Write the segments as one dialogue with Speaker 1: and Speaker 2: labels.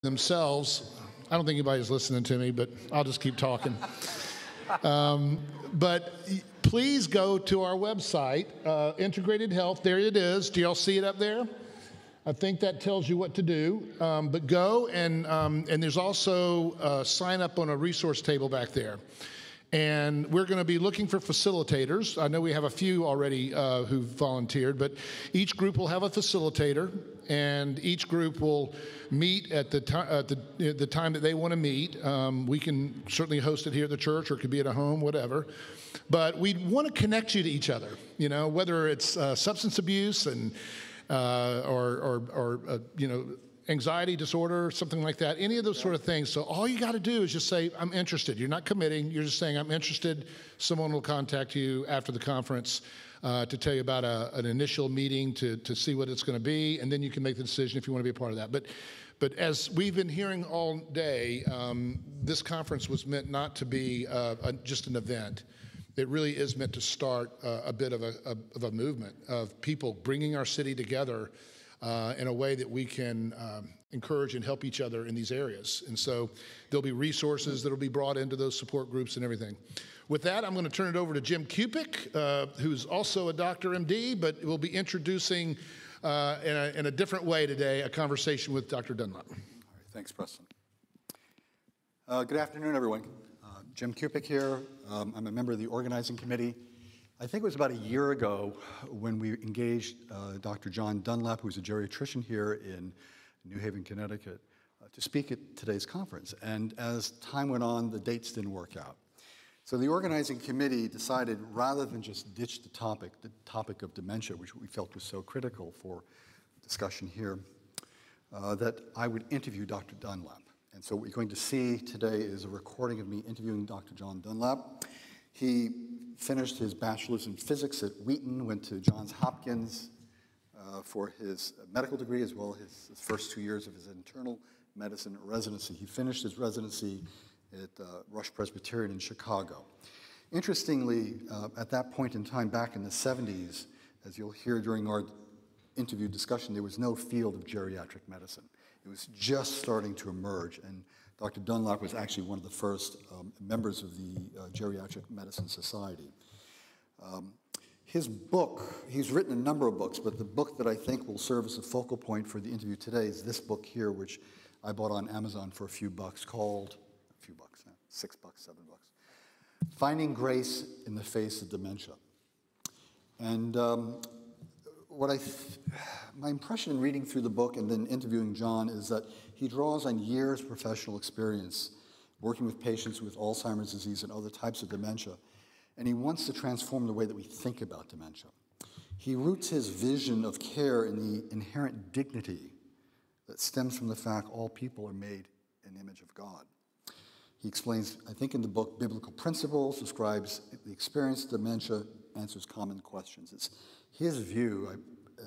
Speaker 1: themselves. I don't think anybody's listening to me, but I'll just keep talking. But please go to our website, Integrated Health. There it is. Do y'all see it up there? I think that tells you what to do. But go and there's also sign up on a resource table back there. And we're going to be looking for facilitators. I know we have a few already who've volunteered, but each group will have a facilitator, and each group will meet at the time that they want to meet. We can certainly host it here at the church, or it could be at a home, whatever. But we want to connect you to each other, you know, whether it's substance abuse and anxiety disorder, something like that, any of those sort of things. So all you got to do is just say, I'm interested. You're not committing. You're just saying, I'm interested. Someone will contact you after the conference to tell you about an initial meeting to see what it's going to be, and then you can make the decision if you want to be a part of that. But as we've been hearing all day, this conference was meant not to be just an event. It really is meant to start a bit of a movement of people bringing our city together in a way that we can encourage and help each other in these areas. And so there'll be resources that'll be brought into those support groups and everything. With that, I'm going to turn it over to Jim Kupik, who's also a Dr. MD, but we'll be introducing in a different way today a conversation with Dr. Dunlap.
Speaker 2: All right, thanks, Preston. Good afternoon, everyone. Jim Kupik here. I'm a member of the organizing committee. I think it was about a year ago when we engaged Dr. John Dunlap, who's a geriatrician here in New Haven, Connecticut, to speak at today's conference. And as time went on, the dates didn't work out. So the organizing committee decided, rather than just ditch the topic of dementia, which we felt was so critical for discussion here, that I would interview Dr. Dunlap. And so what you're going to see today is a recording of me interviewing Dr. John Dunlap. He finished his bachelor's in physics at Wheaton, went to Johns Hopkins for his medical degree, as well as his first 2 years of his internal medicine residency. He finished his residency at Rush Presbyterian in Chicago. Interestingly, at that point in time, back in the 70s, as you'll hear during our interview discussion, there was no field of geriatric medicine. It was just starting to emerge, and Dr. Dunlap was actually one of the first members of the Geriatric Medicine Society. His book, he's written a number of books, but the book that I think will serve as a focal point for the interview today is this book here, which I bought on Amazon for a few bucks, called, $6, $7, Finding Grace in the Face of Dementia. And my impression in reading through the book and then interviewing John is that he draws on years of professional experience working with patients with Alzheimer's disease and other types of dementia, and he wants to transform the way that we think about dementia. He roots his vision of care in the inherent dignity that stems from the fact all people are made in the image of God. He explains, I think in the book, biblical principles, describes the experience of dementia, answers common questions. It's his view,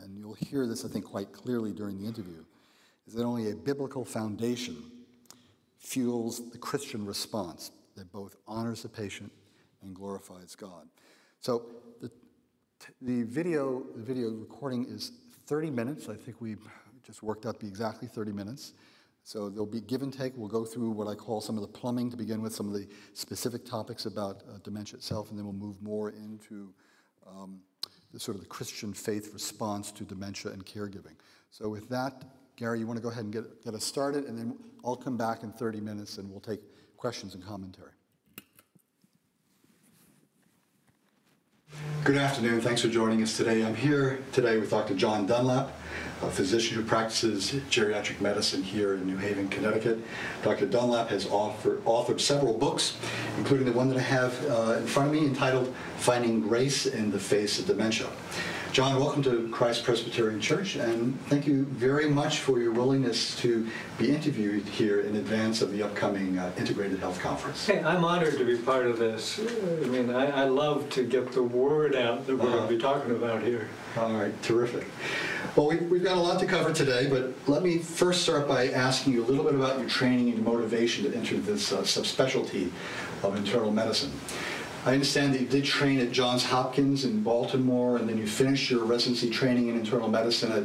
Speaker 2: and you'll hear this, I think, quite clearly during the interview, is that only a biblical foundation fuels the Christian response that both honors the patient and glorifies God. So the video recording is 30 minutes. I think we just worked out to be exactly 30 minutes. So there'll be give and take. We'll go through what I call some of the plumbing to begin with, some of the specific topics about dementia itself, and then we'll move more into the Christian faith response to dementia and caregiving. So with that, Gary, you want to go ahead and get us started, and then I'll come back in 30 minutes and we'll take questions and commentary. Good afternoon. Thanks for joining us today. I'm here today with Dr. John Dunlap, a physician who practices geriatric medicine here in New Haven, Connecticut. Dr. Dunlap has authored several books, including the one that I have in front of me entitled Finding Grace in the Face of Dementia. John, welcome to Christ Presbyterian Church, and thank you very much for your willingness to be interviewed here in advance of the upcoming Integrated Health Conference.
Speaker 3: Hey, I'm honored to be part of this. I mean, I love to get the word out that we're going to be talking about here.
Speaker 2: All right, terrific. Well, we've got a lot to cover today, but let me first start by asking you a little bit about your training and your motivation to enter this subspecialty of internal medicine. I understand that you did train at Johns Hopkins in Baltimore, and then you finished your residency training in internal medicine at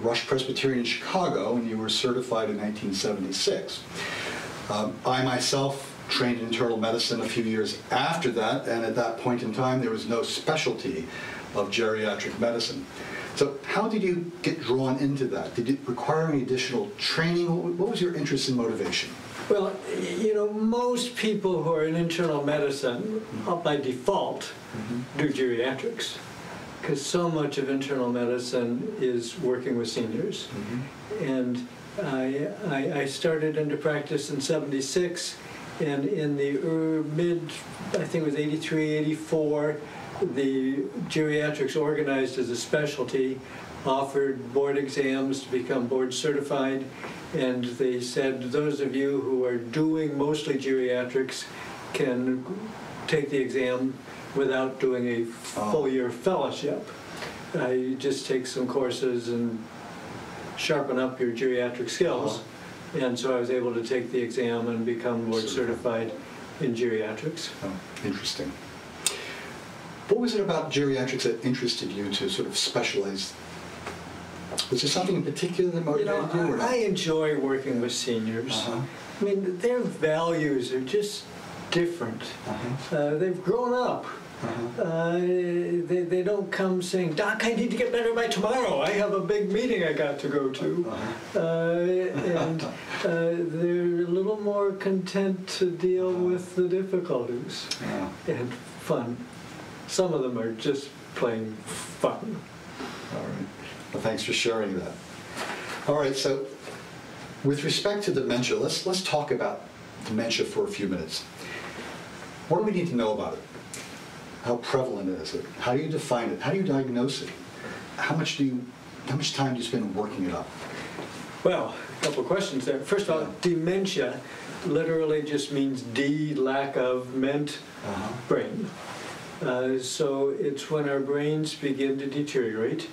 Speaker 2: Rush Presbyterian in Chicago, and you were certified in 1976. I myself trained in internal medicine a few years after that, and at that point in time, there was no specialty of geriatric medicine. So how did you get drawn into that? Did it require any additional training? What was your interest and motivation?
Speaker 3: Well, you know, most people who are in internal medicine, by default, do geriatrics, because so much of internal medicine is working with seniors. And I started into practice in '76, and in the mid, I think it was '83, '84, the geriatrics organized as a specialty, offered board exams to become board certified, and they said those of you who are doing mostly geriatrics can take the exam without doing a full year fellowship. You just take some courses and sharpen up your geriatric skills. And so I was able to take the exam and become board certified in geriatrics.
Speaker 2: Oh, interesting. What was it about geriatrics that interested you to sort of specialize? Was there something in particular that motivated you? Or not?
Speaker 3: I enjoy working with seniors. I mean, their values are just different. They've grown up. They don't come saying, "Doc, I need to get better by tomorrow. I have a big meeting I got to go to." And they're a little more content to deal with the difficulties and fun. Some of them are just plain fun.
Speaker 2: All right. Well, thanks for sharing that. All right, so with respect to dementia, let's talk about dementia for a few minutes. What do we need to know about it? How prevalent is it? How do you define it? How do you diagnose it? How much time do you spend working it up?
Speaker 3: Well, a couple of questions there. First of all, dementia literally just means D, lack of, ment, brain. So it's when our brains begin to deteriorate.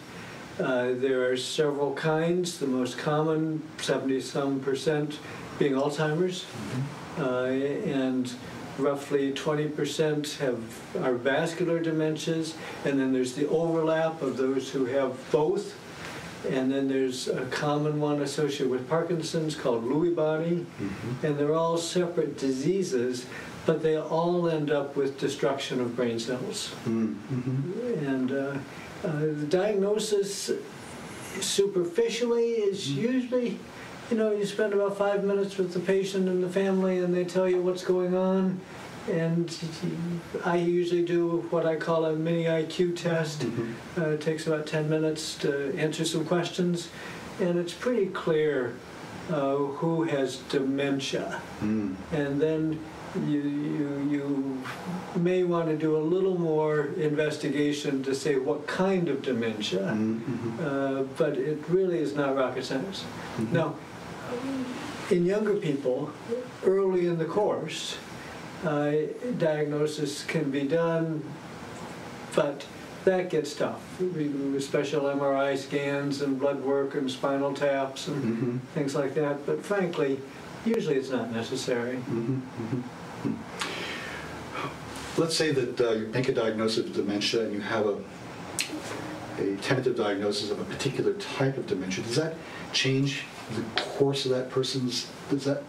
Speaker 3: There are several kinds. The most common, 70-some%, being Alzheimer's, and roughly 20% are vascular dementias, and then there's the overlap of those who have both, and then there's a common one associated with Parkinson's called Lewy body, and they're all separate diseases, but they all end up with destruction of brain cells. And the diagnosis superficially is usually, you know, you spend about 5 minutes with the patient and the family and they tell you what's going on, and I usually do what I call a mini IQ test. It takes about 10 minutes to answer some questions, and it's pretty clear who has dementia. And then you may want to do a little more investigation to say what kind of dementia, but it really is not rocket science. Now, in younger people, early in the course, diagnosis can be done, but that gets tough. We do special MRI scans and blood work and spinal taps and things like that, but frankly, usually it's not necessary.
Speaker 2: Let's say that you make a diagnosis of dementia and you have a tentative diagnosis of a particular type of dementia. Does that change the course of that person's, does that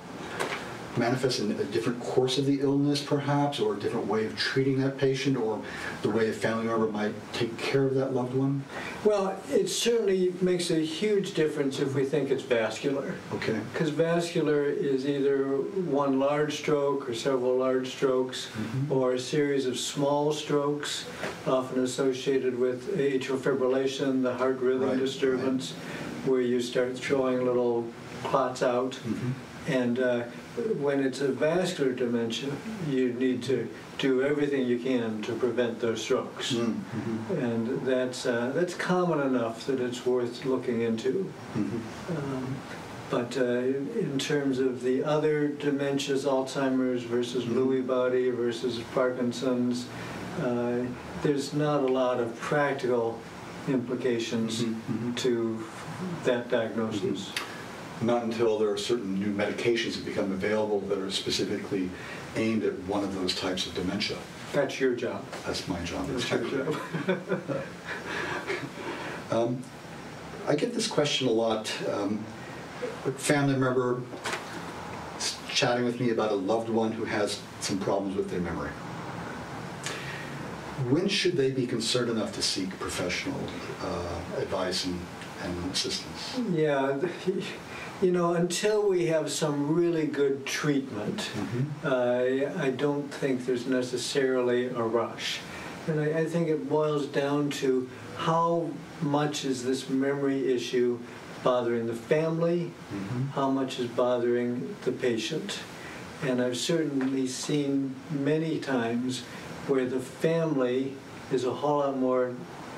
Speaker 2: manifest in a different course of the illness perhaps, or a different way of treating that patient, or the way a family member might take care of that loved one?
Speaker 3: Well, it certainly makes a huge difference if we think it's vascular.
Speaker 2: Okay.
Speaker 3: Because vascular is either one large stroke or several large strokes, or a series of small strokes, often associated with atrial fibrillation, the heart rhythm disturbance, where you start throwing little clots out. And when it's a vascular dementia, you need to do everything you can to prevent those strokes. And that's common enough that it's worth looking into. But in terms of the other dementias, Alzheimer's versus Lewy body versus Parkinson's, there's not a lot of practical implications to that diagnosis.
Speaker 2: not until there are certain new medications that become available that are specifically aimed at one of those types of dementia.
Speaker 3: That's your job.
Speaker 2: That's my job.
Speaker 3: That's your job.
Speaker 2: I get this question a lot. A family member chatting with me about a loved one who has some problems with their memory. When should they be concerned enough to seek professional advice and assistance?
Speaker 3: Yeah, until we have some really good treatment, I don't think there's necessarily a rush. And I think it boils down to how much is this memory issue bothering the family, how much is bothering the patient. And I've certainly seen many times where the family is a whole lot more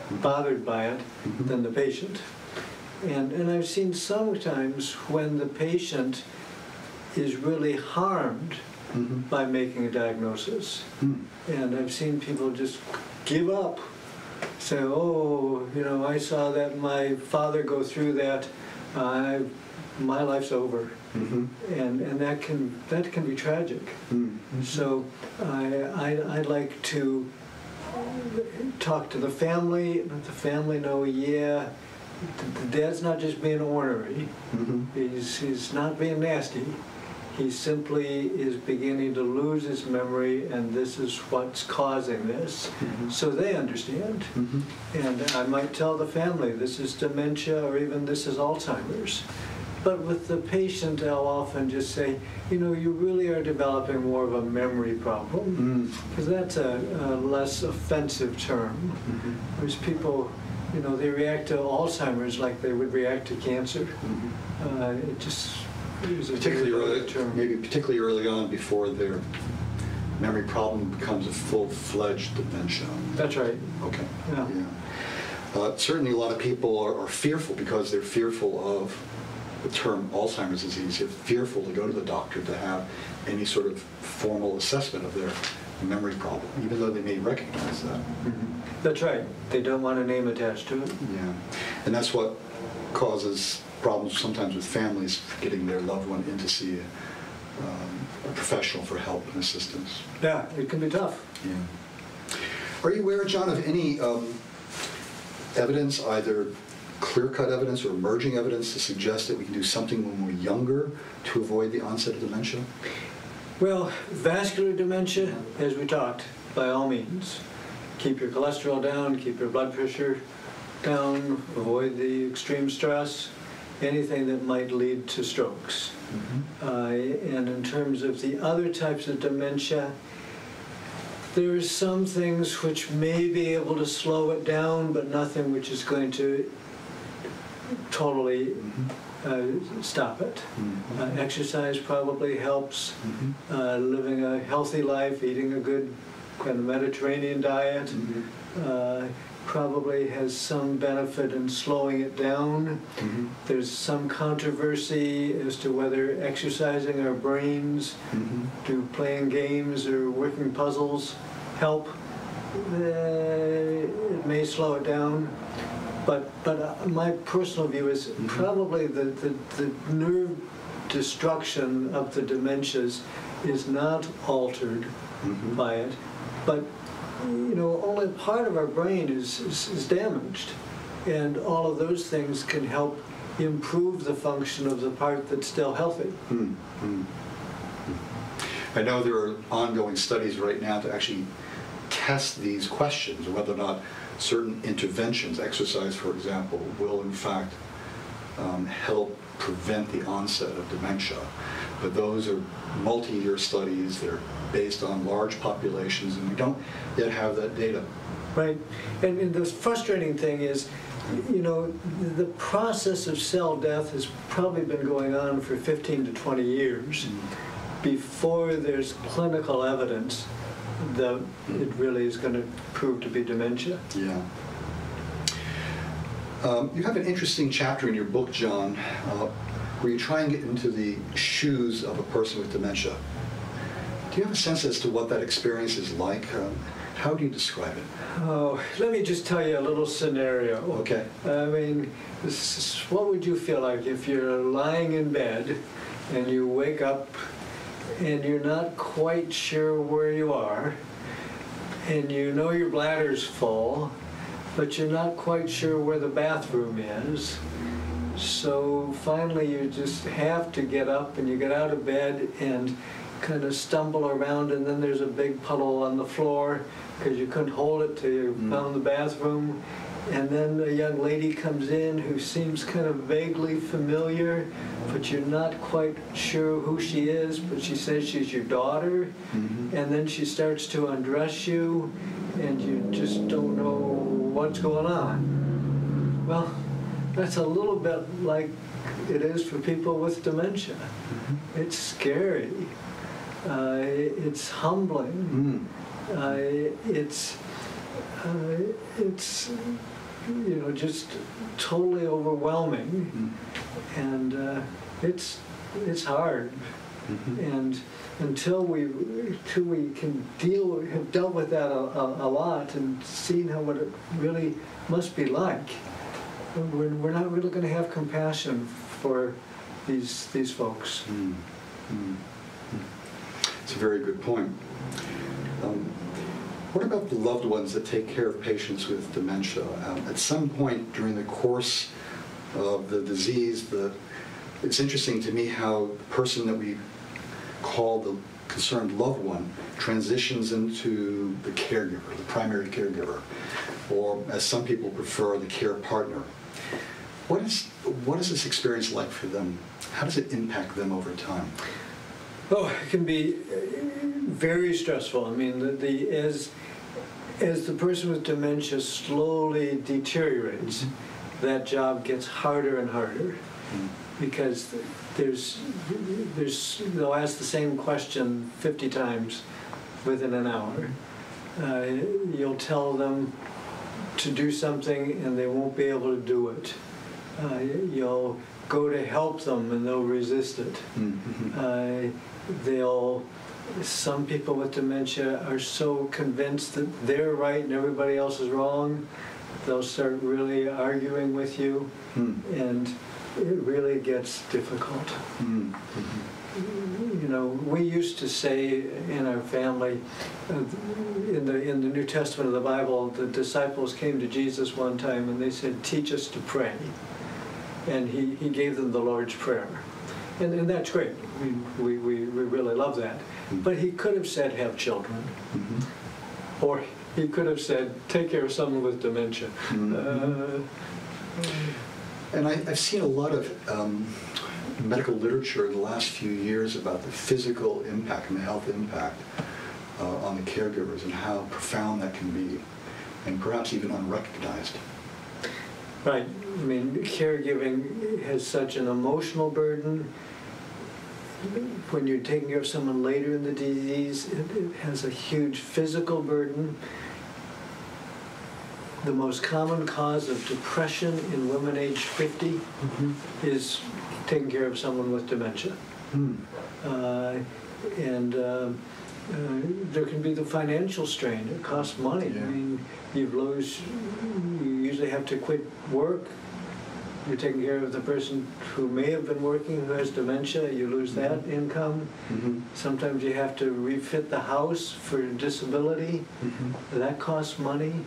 Speaker 3: bothered by it than the patient. And I've seen sometimes when the patient is really harmed by making a diagnosis. And I've seen people just give up, say, oh, I saw that my father go through that, my life's over. And that can be tragic. So I like to talk to the family, let the family know, yeah, the dad's not just being ornery. He's not being nasty. He simply is beginning to lose his memory, and this is what's causing this. So they understand. And I might tell the family, this is dementia, or even this is Alzheimer's. But with the patient, I'll often just say, you really are developing more of a memory problem, because that's a less offensive term. Whereas people, they react to Alzheimer's like they would react to cancer. It just is a
Speaker 2: Particularly early,
Speaker 3: term.
Speaker 2: maybe particularly early on before their memory problem becomes a full-fledged dementia.
Speaker 3: That's right.
Speaker 2: Okay.
Speaker 3: Yeah.
Speaker 2: Certainly a lot of people are fearful because they're fearful of the term Alzheimer's disease. They're fearful to go to the doctor to have any sort of formal assessment of their memory problem, even though they may recognize that.
Speaker 3: That's right. They don't want a name attached to it.
Speaker 2: Yeah. And that's what causes problems sometimes with families getting their loved one in to see a professional for help and assistance.
Speaker 3: Yeah, it can be tough.
Speaker 2: Yeah. Are you aware, John, of any evidence, either clear-cut evidence or emerging evidence, to suggest that we can do something when we're younger to avoid the onset of dementia?
Speaker 3: Well, vascular dementia, as we talked, by all means. Keep your cholesterol down, keep your blood pressure down, avoid the extreme stress, anything that might lead to strokes. And in terms of the other types of dementia, there are some things which may be able to slow it down, but nothing which is going to totally stop it. Exercise probably helps. Living a healthy life, eating a good kind of Mediterranean diet probably has some benefit in slowing it down. There's some controversy as to whether exercising our brains, do playing games or working puzzles help. It may slow it down. But my personal view is probably the nerve destruction of the dementias is not altered by it, but only part of our brain is damaged, and all of those things can help improve the function of the part that's still healthy.
Speaker 2: I know there are ongoing studies right now to actually test these questions, whether or not certain interventions, exercise for example, will in fact help prevent the onset of dementia. But those are multi-year studies, they're based on large populations, and we don't yet have that data.
Speaker 3: Right, and the frustrating thing is, the process of cell death has probably been going on for 15 to 20 years before there's clinical evidence that it really is going to prove to be dementia.
Speaker 2: Yeah. You have an interesting chapter in your book, John, where you try and get into the shoes of a person with dementia. Do you have a sense as to what that experience is like? How do you describe it?
Speaker 3: Oh, let me just tell you a little scenario.
Speaker 2: Okay.
Speaker 3: I mean, what would you feel like if you're lying in bed and you wake up and you're not quite sure where you are, and you know your bladder's full, but you're not quite sure where the bathroom is? So finally you just have to get up, and you get out of bed and kind of stumble around, and then there's a big puddle on the floor because you couldn't hold it till you found the bathroom. And then a young lady comes in who seems kind of vaguely familiar, but you're not quite sure who she is, but she says she's your daughter. And then she starts to undress you, and you just don't know what's going on. Well, that's a little bit like it is for people with dementia. It's scary. It's humbling. It's just totally overwhelming, and it's hard. And until we can have dealt with that a lot and seen what it really must be like, we're not really going to have compassion for these folks.
Speaker 2: It's a very good point. What about the loved ones that take care of patients with dementia? At some point during the course of the disease, it's interesting to me how the person that we call the concerned loved one transitions into the caregiver, the primary caregiver, or as some people prefer, the care partner. What is this experience like for them? How does it impact them over time?
Speaker 3: Oh, it can be very stressful. I mean, as the person with dementia slowly deteriorates, that job gets harder and harder, because they'll ask the same question 50 times within an hour. You'll tell them to do something and they won't be able to do it. You'll go to help them and they'll resist it. Some people with dementia are so convinced that they're right and everybody else is wrong, they'll start really arguing with you, and it really gets difficult. You know, we used to say in our family, in the New Testament of the Bible, the disciples came to Jesus one time and they said, "Teach us to pray." And he gave them the Lord's Prayer. And that's great. We really love that. But he could have said, "Have children." Or he could have said, "Take care of someone with dementia."
Speaker 2: And I've seen a lot of medical literature in the last few years about the physical impact and the health impact on the caregivers and how profound that can be, and perhaps even unrecognized.
Speaker 3: Right. I mean, caregiving has such an emotional burden. When you're taking care of someone later in the disease, it has a huge physical burden. The most common cause of depression in women aged 50 is taking care of someone with dementia. There can be the financial strain. It costs money.
Speaker 2: Yeah.
Speaker 3: I mean, you usually have to quit work. You're taking care of the person who may have been working who has dementia. You lose that income. Sometimes you have to refit the house for disability. That costs money.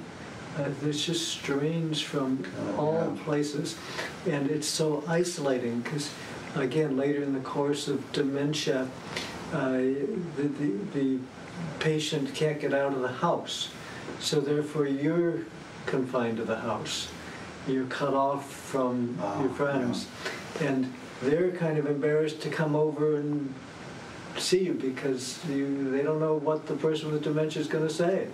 Speaker 3: There's just strains from all places. And it's so isolating because, again, later in the course of dementia, the patient can't get out of the house. So therefore you're confined to the house. You're cut off from your friends. And they're kind of embarrassed to come over and see you because they don't know what the person with dementia is going to say.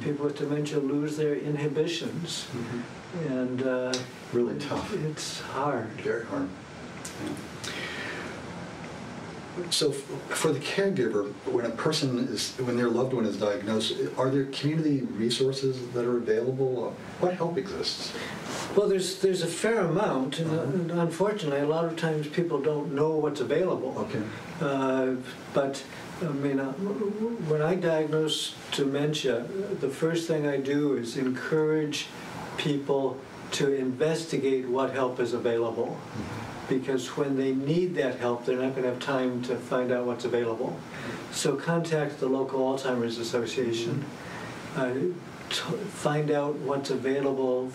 Speaker 3: People with dementia lose their inhibitions. And
Speaker 2: really tough.
Speaker 3: It's hard.
Speaker 2: Very hard. Yeah. So for the caregiver, when their loved one is diagnosed, are there community resources that are available? What help exists?
Speaker 3: Well, there's a fair amount, and unfortunately, a lot of times people don't know what's available.
Speaker 2: Okay.
Speaker 3: But I mean, when I diagnose dementia, the first thing I do is encourage people to investigate what help is available. Because when they need that help, they're not going to have time to find out what's available. So contact the local Alzheimer's Association. Find out what's available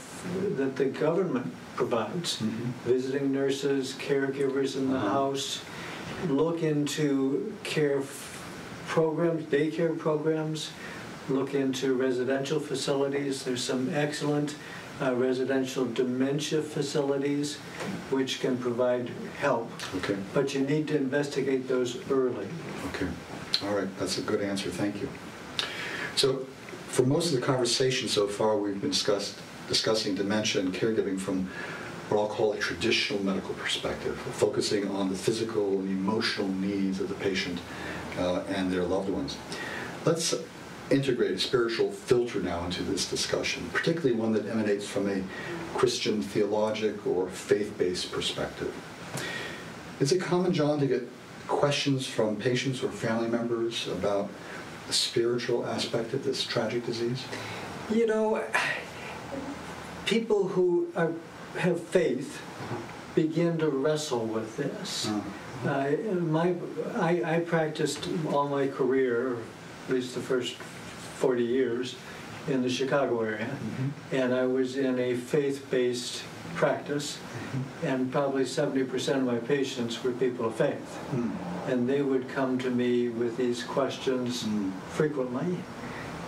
Speaker 3: that the government provides. Visiting nurses, caregivers in the house. Look into care programs, daycare programs. Look into residential facilities. There's some excellent residential dementia facilities which can provide help.
Speaker 2: Okay.
Speaker 3: But you need to investigate those early.
Speaker 2: Okay. All right. That's a good answer. Thank you. So for most of the conversation so far, we've been discussing dementia and caregiving from what I'll call a traditional medical perspective, focusing on the physical and emotional needs of the patient and their loved ones. Let's integrate a spiritual filter now into this discussion, particularly one that emanates from a Christian theologic or faith-based perspective. Is it common, John, to get questions from patients or family members about the spiritual aspect of this tragic disease?
Speaker 3: You know, people who have faith begin to wrestle with this. I practiced all my career, at least the first 40 years, in the Chicago area, and I was in a faith-based practice, and probably 70% of my patients were people of faith, and they would come to me with these questions frequently.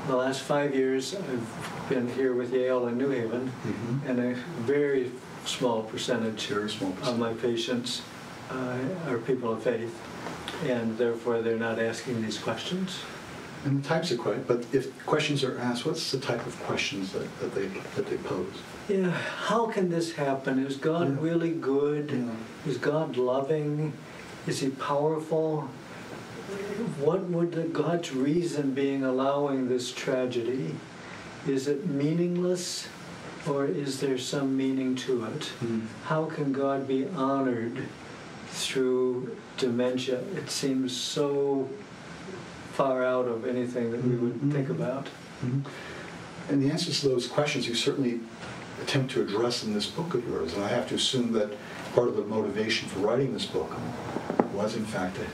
Speaker 3: The last 5 years, I've been here with Yale and New Haven, and a very small percentage of my patients are people of faith, and therefore they're not asking these questions.
Speaker 2: And the types of questions, but if questions are asked, what's the type of questions that they pose?
Speaker 3: Yeah, how can this happen? Is God really good? Is God loving? Is He powerful? What would God's reason being allowing this tragedy? Is it meaningless, or is there some meaning to it? How can God be honored through dementia? It seems so far out of anything that we would think about.
Speaker 2: And the answers to those questions you certainly attempt to address in this book of yours, and I have to assume that part of the motivation for writing this book was in fact to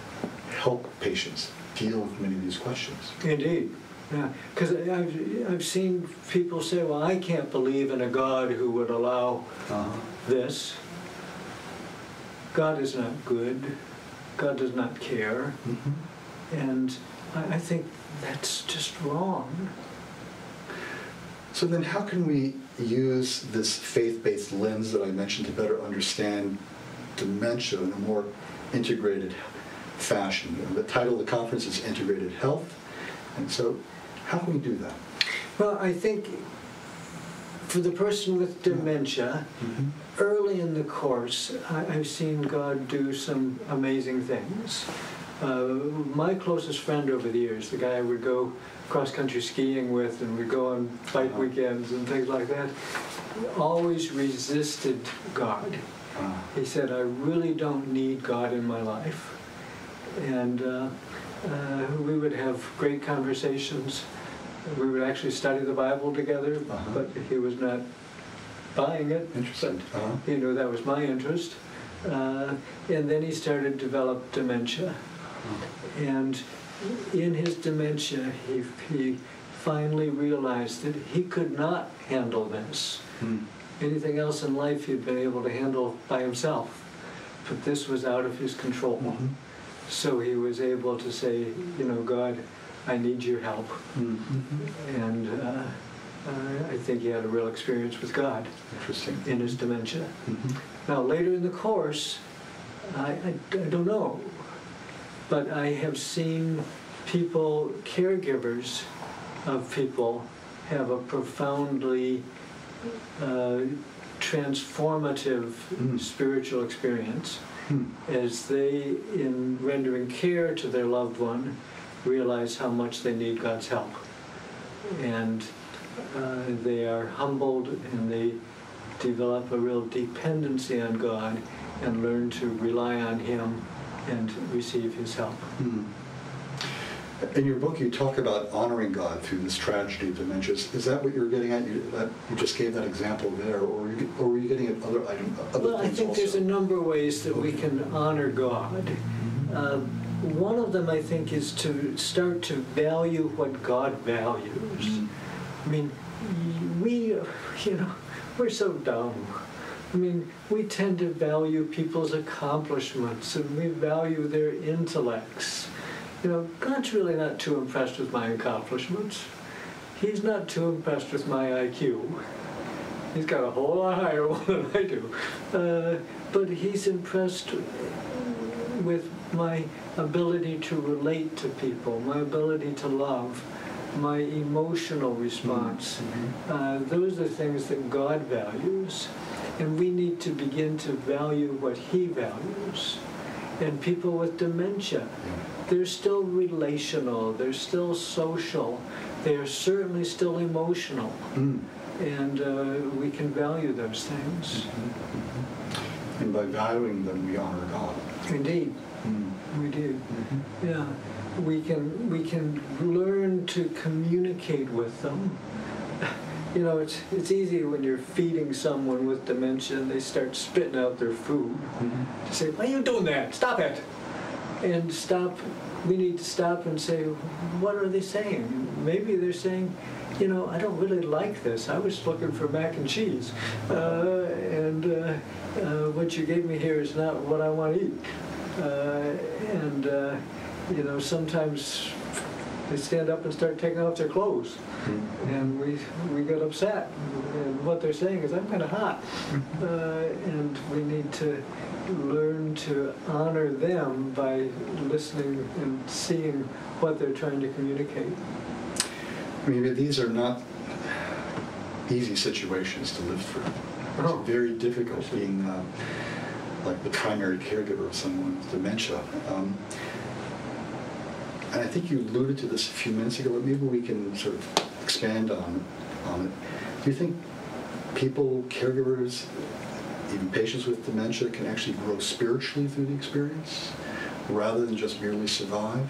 Speaker 2: help patients deal with many of these questions.
Speaker 3: Indeed. Yeah, because I've seen people say, well, I can't believe in a God who would allow this. God is not good. God does not care. And I think that's just wrong.
Speaker 2: So then how can we use this faith-based lens that I mentioned to better understand dementia in a more integrated fashion? The title of the conference is Integrated Health. And so how can we do that?
Speaker 3: Well, I think for the person with dementia, early in the course, I've seen God do some amazing things. My closest friend over the years, the guy I would go cross-country skiing with and we'd go on bike weekends and things like that, always resisted God. He said, I really don't need God in my life. And we would have great conversations. We would actually study the Bible together, but he was not buying it.
Speaker 2: Interesting.
Speaker 3: He knew that was my interest. And then he started to develop dementia. And in his dementia, he finally realized that he could not handle this. Anything else in life he'd been able to handle by himself, but this was out of his control. So he was able to say, you know, God, I need your help. And I think he had a real experience with God in his dementia. Now, later in the course, I don't know, but I have seen people, caregivers of people, have a profoundly transformative spiritual experience. as they, in rendering care to their loved one, realize how much they need God's help. And they are humbled and they develop a real dependency on God and learn to rely on Him and receive His help.
Speaker 2: In your book, you talk about honoring God through this tragedy of dementia. Is that what you're getting at? You just gave that example there, or were you getting at other
Speaker 3: Well, I
Speaker 2: things
Speaker 3: think
Speaker 2: also?
Speaker 3: there's a number of ways that we can honor God. One of them, I think, is to start to value what God values. I mean, we're so dumb. I mean, we tend to value people's accomplishments and we value their intellects. God's really not too impressed with my accomplishments. He's not too impressed with my IQ. He's got a whole lot higher one than I do. But He's impressed with my ability to relate to people, my ability to love, my emotional response. Those are things that God values. And we need to begin to value what He values. And people with dementia, they're still relational, they're still social, they are certainly still emotional. And we can value those things.
Speaker 2: And by valuing them, we honor God.
Speaker 3: Indeed, we do. Yeah, we can learn to communicate with them. It's easy when you're feeding someone with dementia and they start spitting out their food to say, "Why are you doing that? Stop it!" And we need to stop and say, what are they saying? Maybe they're saying, I don't really like this. I was looking for mac and cheese. And what you gave me here is not what I want to eat. Sometimes they stand up and start taking off their clothes. And we get upset. And what they're saying is, I'm kind of hot. And we need to learn to honor them by listening and seeing what they're trying to communicate.
Speaker 2: I mean, these are not easy situations to live through. It's very difficult being like the primary caregiver of someone with dementia. And I think you alluded to this a few minutes ago, but maybe we can sort of expand on it. Do you think people, caregivers, even patients with dementia, can actually grow spiritually through the experience rather than just merely survive?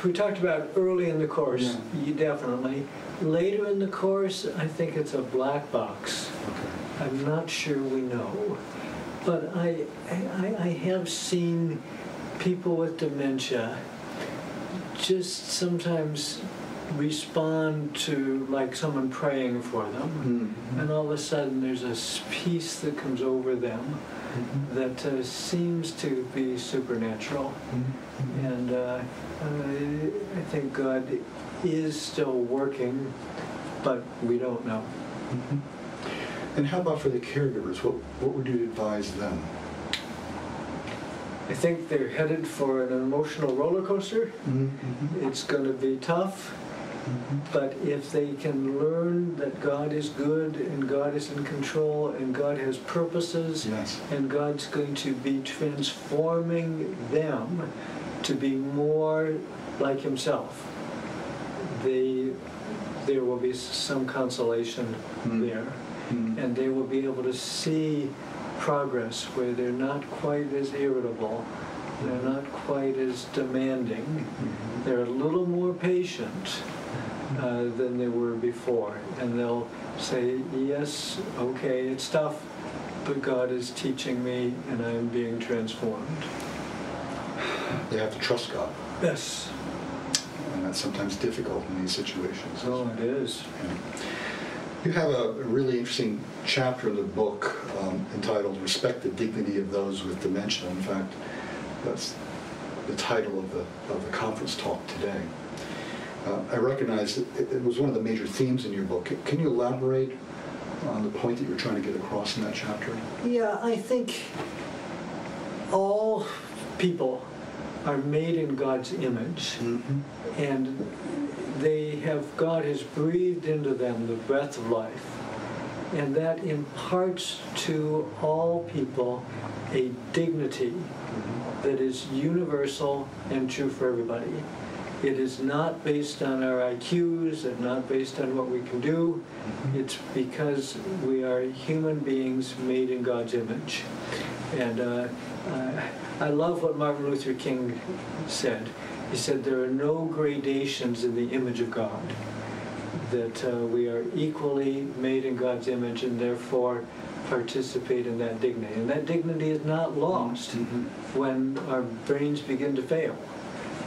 Speaker 3: We talked about early in the course, definitely. Later in the course, I think it's a black box.
Speaker 2: Okay.
Speaker 3: I'm not sure we know. But I have seen people with dementia just sometimes respond to like someone praying for them, and all of a sudden there's a peace that comes over them that seems to be supernatural. And I think God is still working, but we don't know.
Speaker 2: And how about for the caregivers? What would you advise them?
Speaker 3: I think they're headed for an emotional roller coaster. It's going to be tough. But if they can learn that God is good and God is in control and God has purposes, and God's going to be transforming them to be more like Himself, there will be some consolation there. And they will be able to see progress where they're not quite as irritable, they're not quite as demanding, they're a little more patient than they were before. And they'll say, yes, okay, it's tough, but God is teaching me and I am being transformed.
Speaker 2: They have to trust God.
Speaker 3: Yes.
Speaker 2: And that's sometimes difficult in these situations.
Speaker 3: Oh, it is.
Speaker 2: Yeah. You have a really interesting chapter in the book entitled Respect the Dignity of Those with Dementia. In fact, that's the title of the conference talk today. I recognize it was one of the major themes in your book. Can you elaborate on the point that you're trying to get across in that chapter?
Speaker 3: Yeah, I think all people are made in God's image, and God has breathed into them the breath of life, and that imparts to all people a dignity that is universal and true for everybody. It is not based on our IQs, and not based on what we can do. It's because we are human beings made in God's image. And I love what Martin Luther King said. He said, there are no gradations in the image of God, that we are equally made in God's image and therefore participate in that dignity. And that dignity is not lost when our brains begin to fail,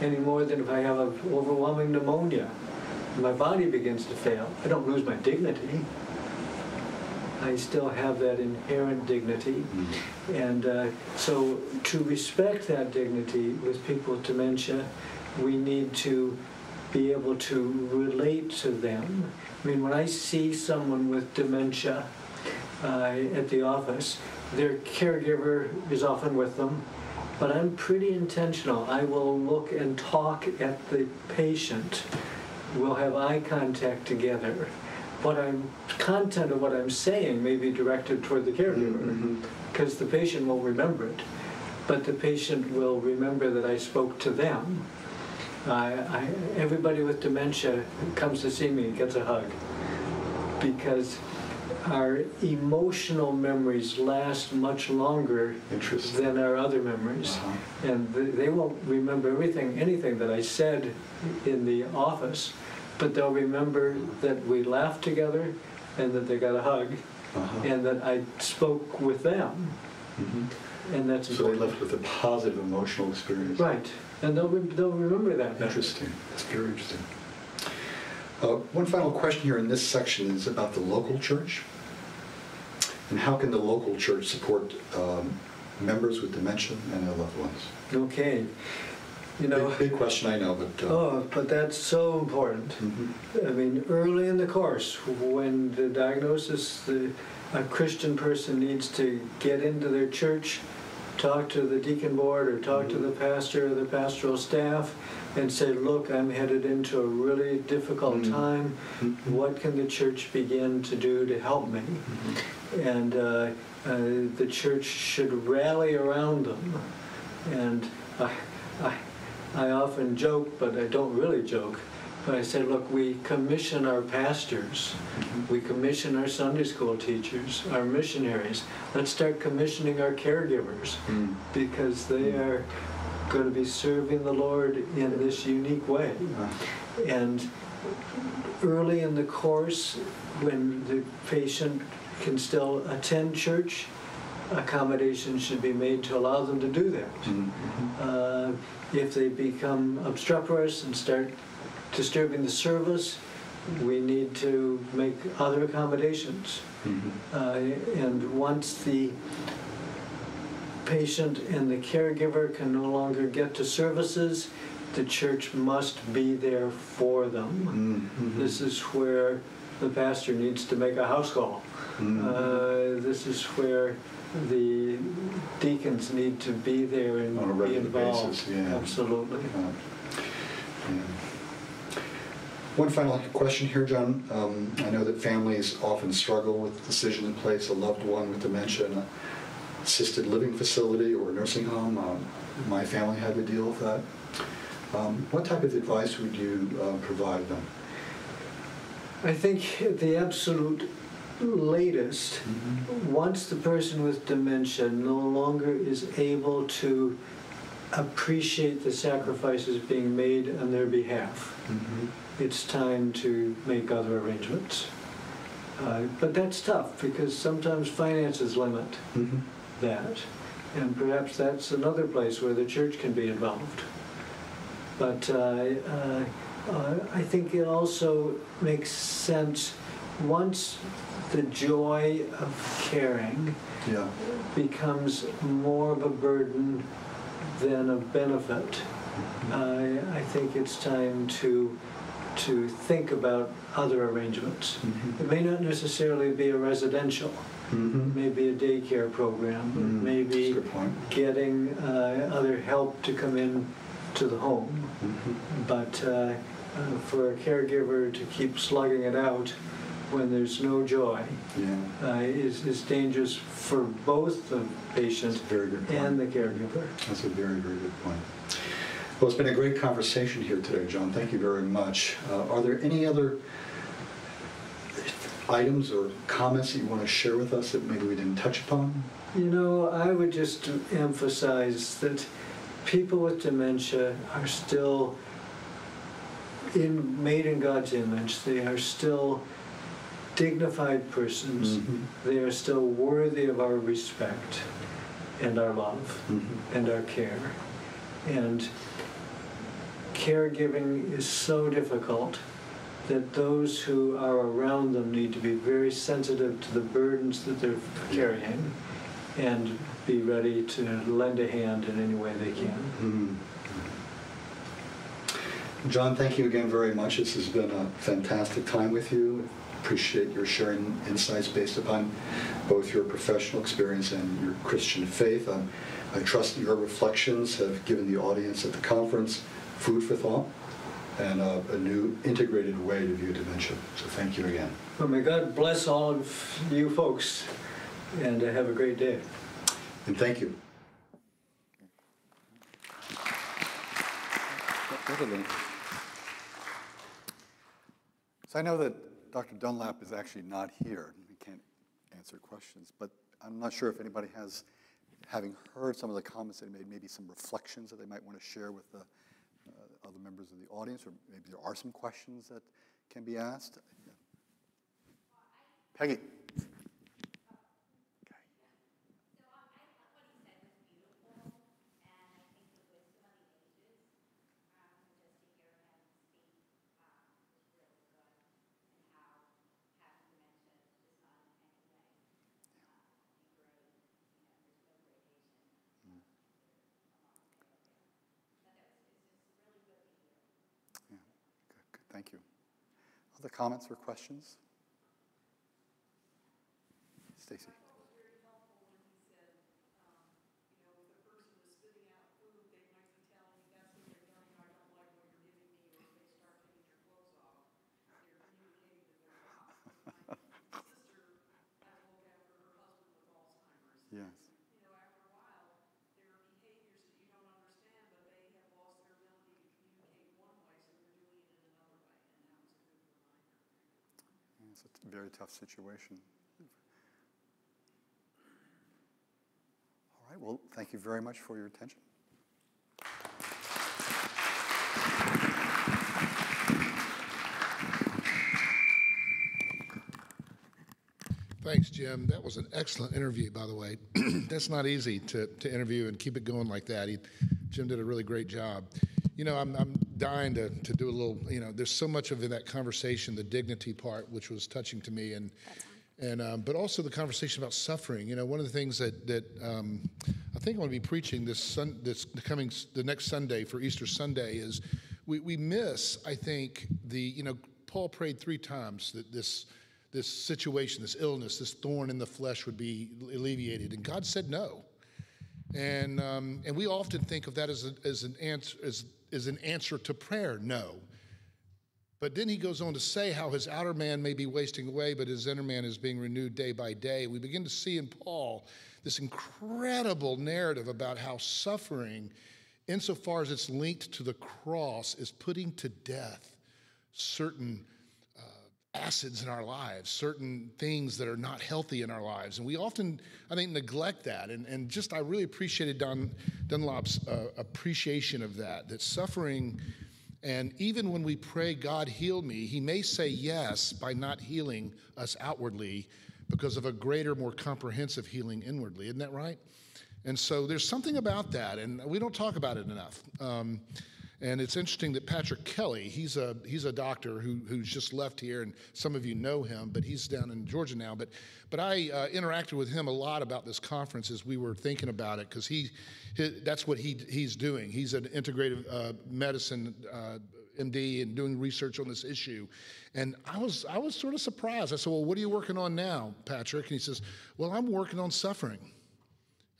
Speaker 3: any more than if I have an overwhelming pneumonia and my body begins to fail. I don't lose my dignity. I still have that inherent dignity. And so to respect that dignity with people with dementia, we need to be able to relate to them. I mean, when I see someone with dementia at the office, their caregiver is often with them, but I'm pretty intentional. I will look and talk at the patient. We'll have eye contact together. Content of what I'm saying may be directed toward the caregiver, because the patient won't remember it, but the patient will remember that I spoke to them. Everybody with dementia comes to see me and gets a hug, because our emotional memories last much longer than our other memories. And they won't remember anything that I said in the office, but they'll remember that we laughed together and that they got a hug and that I spoke with them. And that's important.
Speaker 2: So they left with a positive emotional experience.
Speaker 3: Right. And they'll remember that.
Speaker 2: Interesting. That's very interesting. One final question here in this section is about the local church. And how can the local church support members with dementia and their loved ones?
Speaker 3: Okay. You know,
Speaker 2: big question, I know, but...
Speaker 3: but that's so important. I mean, early in the course, when the diagnosis, a Christian person needs to get into their church, talk to the deacon board or talk to the pastor or the pastoral staff and say, look, I'm headed into a really difficult time. What can the church begin to do to help me? And the church should rally around them. And I often joke, but I don't really joke. But I say, look, we commission our pastors, we commission our Sunday school teachers, our missionaries. Let's start commissioning our caregivers, because they are going to be serving the Lord in this unique way. And early in the course, when the patient can still attend church, accommodations should be made to allow them to do that. If they become obstreperous and start disturbing the service, we need to make other accommodations. And once the patient and the caregiver can no longer get to services, the church must be there for them. This is where the pastor needs to make a house call. This is where the deacons need to be there and
Speaker 2: on a regular
Speaker 3: be involved.
Speaker 2: Basis, yeah.
Speaker 3: Absolutely.
Speaker 2: One final question here, John. I know that families often struggle with the decision to place a loved one with dementia in an assisted living facility or a nursing home. My family had to deal with that. What type of advice would you provide them?
Speaker 3: I think at the absolute latest, once the person with dementia no longer is able to appreciate the sacrifices being made on their behalf, it's time to make other arrangements. But that's tough, because sometimes finances limit that, and perhaps that's another place where the church can be involved. But I think it also makes sense, once the joy of caring becomes more of a burden than a benefit, I think it's time to think about other arrangements. It may not necessarily be a residential. Maybe a daycare program, maybe getting other help to come in to the home. But for a caregiver to keep slugging it out, when there's no joy
Speaker 2: Yeah.
Speaker 3: is dangerous for both the patient
Speaker 2: Very good point.
Speaker 3: and the caregiver.
Speaker 2: That's a very, very good point. Well, it's been a great conversation here today, John. Thank you very much. Are there any other items or comments that you want to share with us that maybe we didn't touch upon?
Speaker 3: You know, I would just emphasize that people with dementia are still made in God's image. They are still dignified persons. They are still worthy of our respect and our love and our care. And caregiving is so difficult that those who are around them need to be very sensitive to the burdens that they're carrying and be ready to lend a hand in any way they can.
Speaker 2: John, thank you again very much. This has been a fantastic time with you. Appreciate your sharing insights based upon both your professional experience and your Christian faith. I trust your reflections have given the audience at the conference food for thought and a new integrated way to view dementia. So thank you again.
Speaker 3: Well, may God bless all of you folks, and have a great day.
Speaker 2: And thank you.
Speaker 4: So I know that Dr. Dunlap is actually not here. He can't answer questions, but I'm not sure if anybody has, having heard some of the comments they made, maybe some reflections that they might want to share with the other members of the audience, or maybe there are some questions that can be asked. Yeah. Peggy. Thank you. Other comments or questions? Stacy. Yes. It's a very tough situation. All right, well, thank you very much for your attention.
Speaker 1: Thanks, Jim. That was an excellent interview, by the way. That's not easy to interview and keep it going like that. Jim did a really great job. You know, I'm dying to do a little, you know, there's so much of in that conversation, the dignity part, which was touching to me, but also the conversation about suffering. You know, one of the things that I think I'm going to be preaching the next Sunday for Easter Sunday is we miss, I think, Paul prayed 3 times that this situation, this illness, this thorn in the flesh would be alleviated, and God said no. And we often think of that as an answer to prayer, no. But then he goes on to say how his outer man may be wasting away, but his inner man is being renewed day by day. We begin to see in Paul this incredible narrative about how suffering, insofar as it's linked to the cross, is putting to death certain acids in our lives, certain things that are not healthy in our lives. And we often, I think, neglect that. And just, I really appreciated Dunlap's appreciation of that suffering, and even when we pray, God heal me, he may say yes by not healing us outwardly because of a greater, more comprehensive healing inwardly. Isn't that right? And so there's something about that, and we don't talk about it enough. And it's interesting that Patrick Kelly, he's a doctor who's just left here, and some of you know him, but he's down in Georgia now. But I interacted with him a lot about this conference as we were thinking about it, because that's what he's doing. He's an integrative medicine MD and doing research on this issue. And I was sort of surprised. I said, well, what are you working on now, Patrick? And he says, well, I'm working on suffering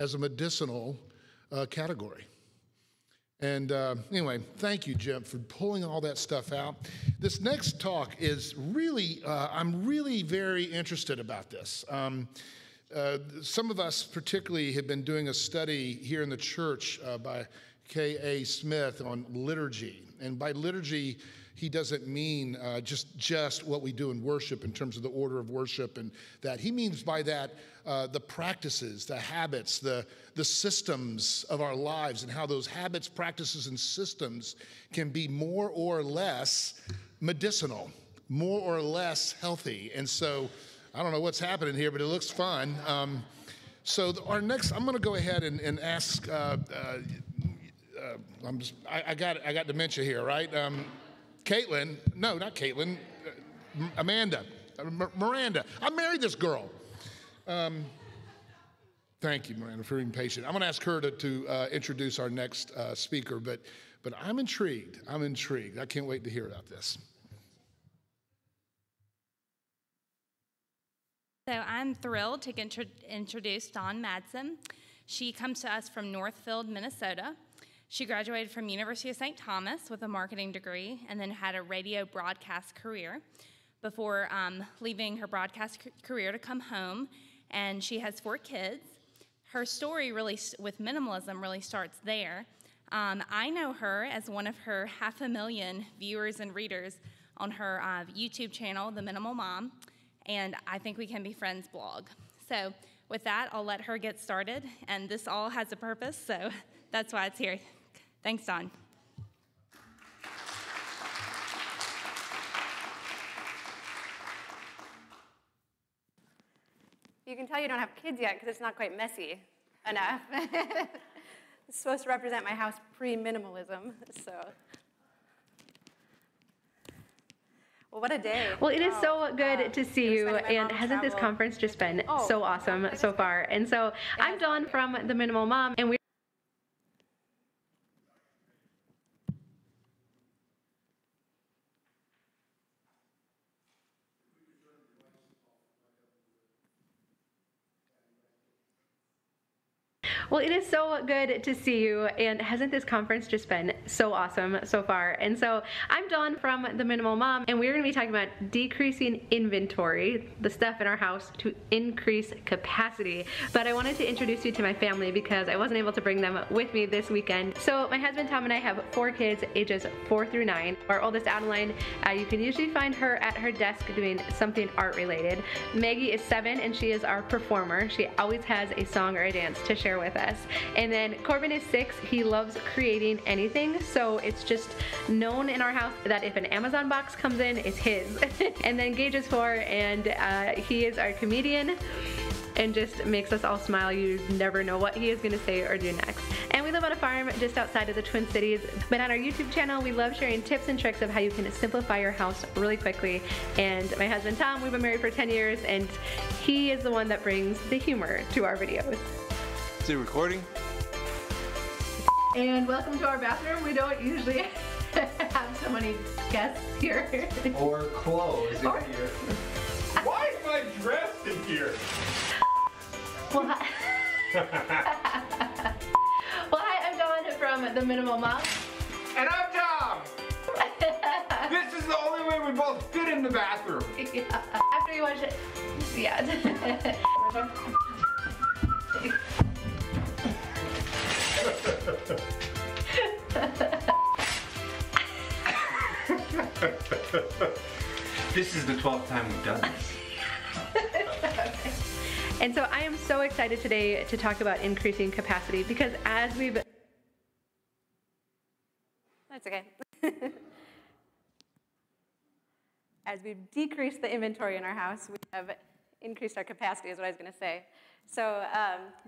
Speaker 1: as a medicinal category. And anyway, thank you, Jim, for pulling all that stuff out. This next talk is really, I'm really very interested about this. Some of us particularly have been doing a study here in the church by K.A. Smith on liturgy. And by liturgy, he doesn't mean just what we do in worship in terms of the order of worship and that. He means by that the practices, the habits, the systems of our lives and how those habits, practices, and systems can be more or less medicinal, more or less healthy. And so I don't know what's happening here, but it looks fun. So our next, I'm going to go ahead and ask. I got dementia here, right? Caitlin, no, not Caitlin, Amanda, Miranda. I married this girl. Thank you, Miranda, for being patient. I'm going to ask her to introduce our next speaker, but I'm intrigued. I'm intrigued. I can't wait to hear about this.
Speaker 5: So I'm thrilled to introduce Dawn Madsen. She comes to us from Northfield, Minnesota. She graduated from University of St. Thomas with a marketing degree and then had a radio broadcast career before leaving her broadcast career to come home, and she has 4 kids. Her story really with minimalism really starts there. I know her as one of her 500,000 viewers and readers on her YouTube channel, The Minimal Mom, and I Think We Can Be Friends blog. So with that, I'll let her get started, and this all has a purpose, so that's why it's here. Thanks, Dawn.
Speaker 6: You can tell you don't have kids yet because it's not quite messy enough. It's supposed to represent my house pre-minimalism, so. Well, what a day.
Speaker 7: Well, it is so good to see you, and hasn't this conference just been so awesome so far? And so I'm Dawn from The Minimal Mom, and we're Well, it is so good to see you, and hasn't this conference just been so awesome so far? And so I'm Dawn from The Minimal Mom, and we're going to be talking about decreasing inventory, the stuff in our house, to increase capacity. But I wanted to introduce you to my family because I wasn't able to bring them with me this weekend. So my husband Tom and I have 4 kids, ages 4 through 9. Our oldest Adeline, you can usually find her at her desk doing something art related. Maggie is 7, and she is our performer. She always has a song or a dance to share with us. And then Corbin is 6. He loves creating anything, so it's just known in our house that if an Amazon box comes in, it's his. And then Gage is 4, and he is our comedian and just makes us all smile. You never know what he is going to say or do next. And we live on a farm just outside of the Twin Cities. But on our YouTube channel, we love sharing tips and tricks of how you can simplify your house really quickly. And my husband Tom, we've been married for 10 years, and he is the one that brings the humor to our videos.
Speaker 8: Is it recording?
Speaker 7: And welcome to our bathroom. We don't usually have so many guests here.
Speaker 8: Or clothes in here.
Speaker 9: Why am I dressed in here?
Speaker 7: Well, hi, I'm Dawn from The Minimal Mom.
Speaker 9: And I'm Tom. This is the only way we both fit in the bathroom.
Speaker 7: Yeah. After you watch it, yeah.
Speaker 8: This is the 12th time we've done this.
Speaker 7: And so I am so excited today to talk about increasing capacity because as we've...
Speaker 6: That's okay. As we've decreased the inventory in our house, we have increased our capacity is what I was going to say. So,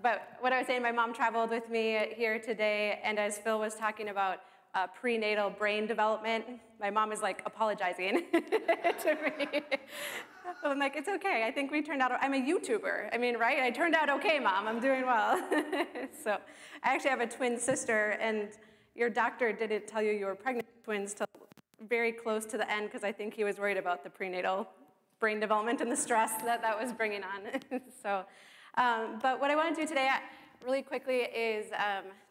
Speaker 6: but what I was saying, my mom traveled with me here today, and as Phil was talking about prenatal brain development, my mom is like apologizing to me. I'm like, it's okay. I think we turned out, I'm a YouTuber. I mean, right? I turned out okay, Mom. I'm doing well. So I actually have a twin sister, and your doctor didn't tell you were pregnant with twins till very close to the end because I think he was worried about the prenatal brain development and the stress that that was bringing on. So, but what I want to do today, really quickly is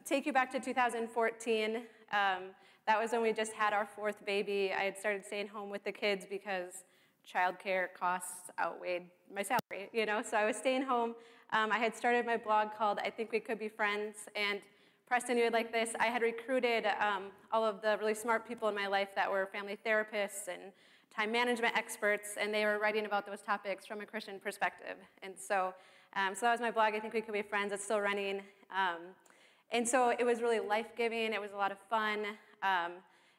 Speaker 6: take you back to 2014. That was when we just had our 4th baby. I had started staying home with the kids because childcare costs outweighed my salary, you know? So I was staying home. I had started my blog called I Think We Could Be Friends, and Preston, you would like this. I had recruited all of the really smart people in my life that were family therapists and time management experts, and they were writing about those topics from a Christian perspective. And so, so that was my blog, I Think We Could Be Friends. It's still running. And so it was really life-giving. It was a lot of fun.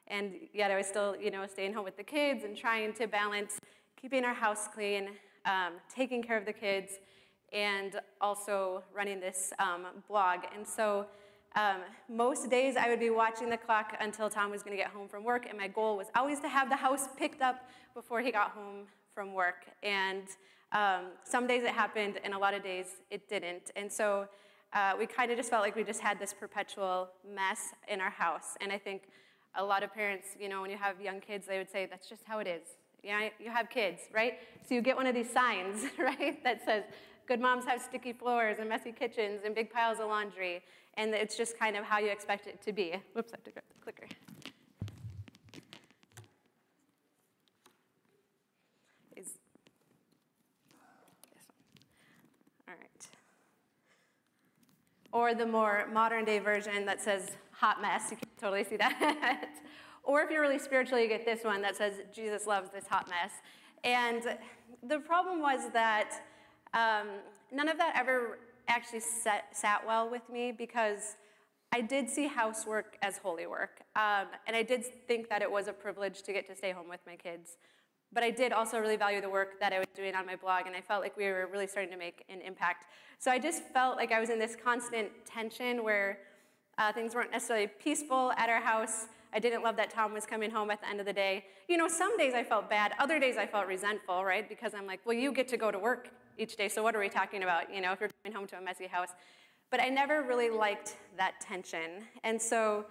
Speaker 6: And yet I was still, you know, staying home with the kids and trying to balance keeping our house clean, taking care of the kids, and also running this blog. And so most days I would be watching the clock until Tom was going to get home from work, and my goal was always to have the house picked up before he got home from work. And some days it happened, and a lot of days it didn't. And so we kind of just felt like we just had this perpetual mess in our house. And I think a lot of parents, you know, when you have young kids, they would say, that's just how it is. You know, you have kids, right? So you get one of these signs, right, that says, good moms have sticky floors and messy kitchens and big piles of laundry. And it's just kind of how you expect it to be. Whoops, I have to grab the clicker. All right. Or the more modern day version that says hot mess. You can totally see that. Or if you're really spiritual, you get this one that says Jesus loves this hot mess. And the problem was that none of that ever actually sat well with me, because I did see housework as holy work. And I did think that it was a privilege to get to stay home with my kids. But I did also really value the work that I was doing on my blog, and I felt like we were really starting to make an impact. So I just felt like I was in this constant tension where things weren't necessarily peaceful at our house. I didn't love that Tom was coming home at the end of the day. You know, some days I felt bad. Other days I felt resentful, right? Because I'm like, well, you get to go to work each day, so what are we talking about, you know, if you're coming home to a messy house? But I never really liked that tension. And so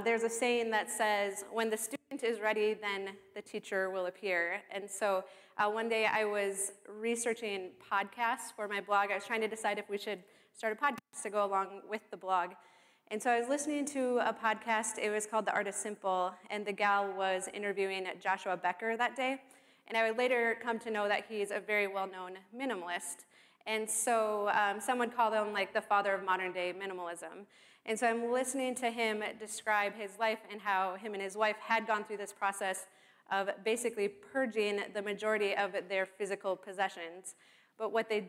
Speaker 6: there's a saying that says, when the student is ready, then the teacher will appear. And so one day I was researching podcasts for my blog. I was trying to decide if we should start a podcast to go along with the blog. And so I was listening to a podcast. It was called The Art is Simple, and the gal was interviewing Joshua Becker that day. And I would later come to know that he's a very well-known minimalist. And so someone called him like the father of modern-day minimalism. And so I'm listening to him describe his life and how him and his wife had gone through this process of basically purging the majority of their physical possessions. But what they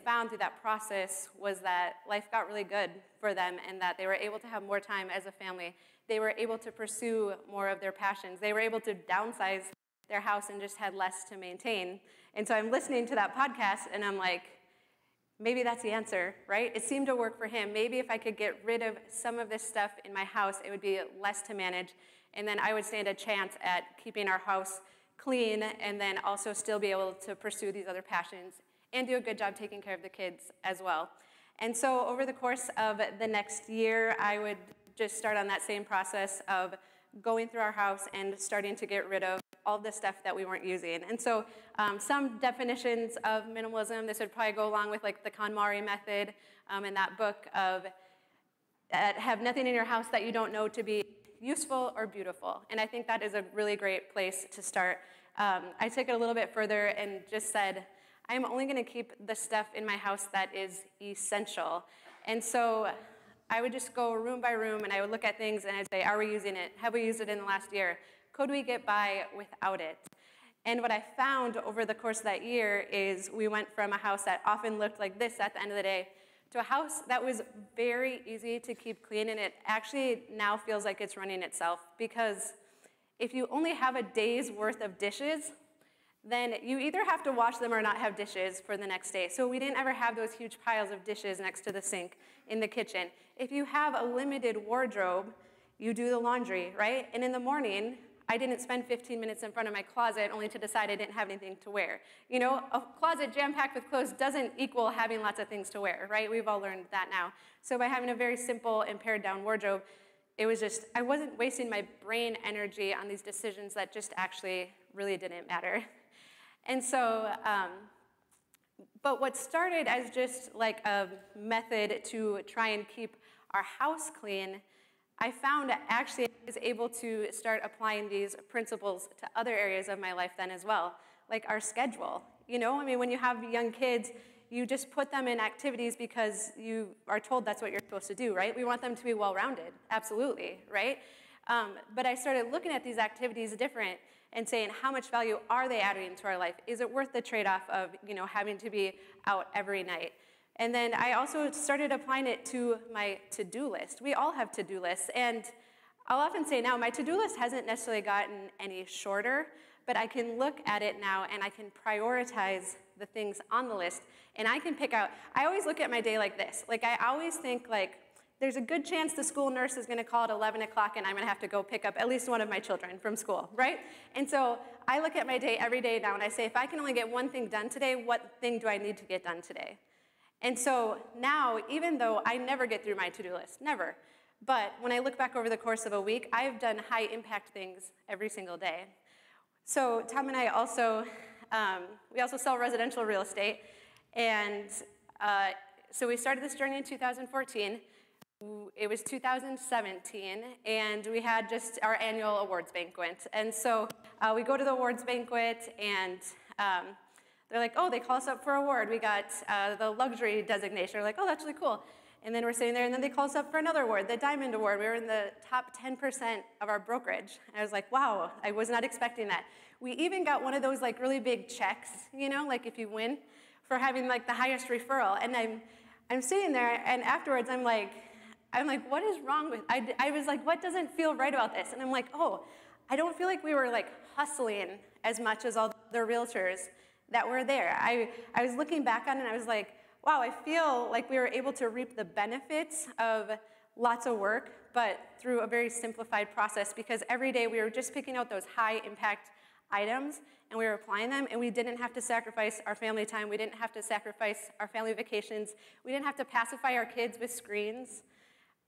Speaker 6: found through that process was that life got really good for them, and that they were able to have more time as a family. They were able to pursue more of their passions. They were able to downsize their house and just had less to maintain. And so I'm listening to that podcast, and I'm like, maybe that's the answer, right? It seemed to work for him. Maybe if I could get rid of some of this stuff in my house, it would be less to manage, and then I would stand a chance at keeping our house clean, and then also still be able to pursue these other passions and do a good job taking care of the kids as well. And so over the course of the next year, I would just start on that same process of going through our house and starting to get rid of all the stuff that we weren't using. And so some definitions of minimalism, this would probably go along with like the KonMari method in that book of have nothing in your house that you don't know to be useful or beautiful. And I think that is a really great place to start. I took it a little bit further and just said, I'm only going to keep the stuff in my house that is essential. And so I would just go room by room, and I would look at things, and I'd say, are we using it? Have we used it in the last year? Could we get by without it? And what I found over the course of that year is we went from a house that often looked like this at the end of the day to a house that was very easy to keep clean, and it actually now feels like it's running itself. Because if you only have a day's worth of dishes, then you either have to wash them or not have dishes for the next day. So we didn't ever have those huge piles of dishes next to the sink in the kitchen. If you have a limited wardrobe, you do the laundry, right? And in the morning, I didn't spend 15 minutes in front of my closet only to decide I didn't have anything to wear. You know, a closet jam-packed with clothes doesn't equal having lots of things to wear, right? We've all learned that now. So by having a very simple and pared-down wardrobe, it was just, I wasn't wasting my brain energy on these decisions that just actually really didn't matter. And so But what started as just like a method to try and keep our house clean, I found actually I was able to start applying these principles to other areas of my life then as well, like our schedule. You know, I mean, when you have young kids, you just put them in activities because you are told that's what you're supposed to do, right? We want them to be well-rounded, absolutely, right? But I started looking at these activities different and saying, how much value are they adding to our life? Is it worth the trade-off of, you know, having to be out every night? And then I also started applying it to my to-do list. We all have to-do lists, and I'll often say now, my to-do list hasn't necessarily gotten any shorter, but I can look at it now and I can prioritize the things on the list, and I can pick out, I always look at my day like this. Like, I always think, like, there's a good chance the school nurse is gonna call at 11 o'clock and I'm gonna have to go pick up at least one of my children from school, right? And so I look at my day every day now and I say, if I can only get one thing done today, what thing do I need to get done today? And so now, even though I never get through my to-do list, never, but when I look back over the course of a week, I've done high-impact things every single day. So Tom and I also, we also sell residential real estate, and so we started this journey in 2014. It was 2017, and we had just our annual awards banquet. And so we go to the awards banquet, and they're like, oh, they call us up for an award. We got the luxury designation. We're like, oh, that's really cool. And then we're sitting there, and then they call us up for another award, the Diamond Award. We were in the top 10% of our brokerage. And I was like, wow, I was not expecting that. We even got one of those like really big checks, you know, like if you win, for having like the highest referral. And I'm sitting there, and afterwards I'm like, what is wrong with, I was like, what doesn't feel right about this? And I'm like, oh, I don't feel like we were like hustling as much as all the realtors that were there. I was looking back on it and I was like, wow, I feel like we were able to reap the benefits of lots of work, but through a very simplified process, because every day we were just picking out those high impact items and we were applying them, and we didn't have to sacrifice our family time. We didn't have to sacrifice our family vacations. We didn't have to pacify our kids with screens.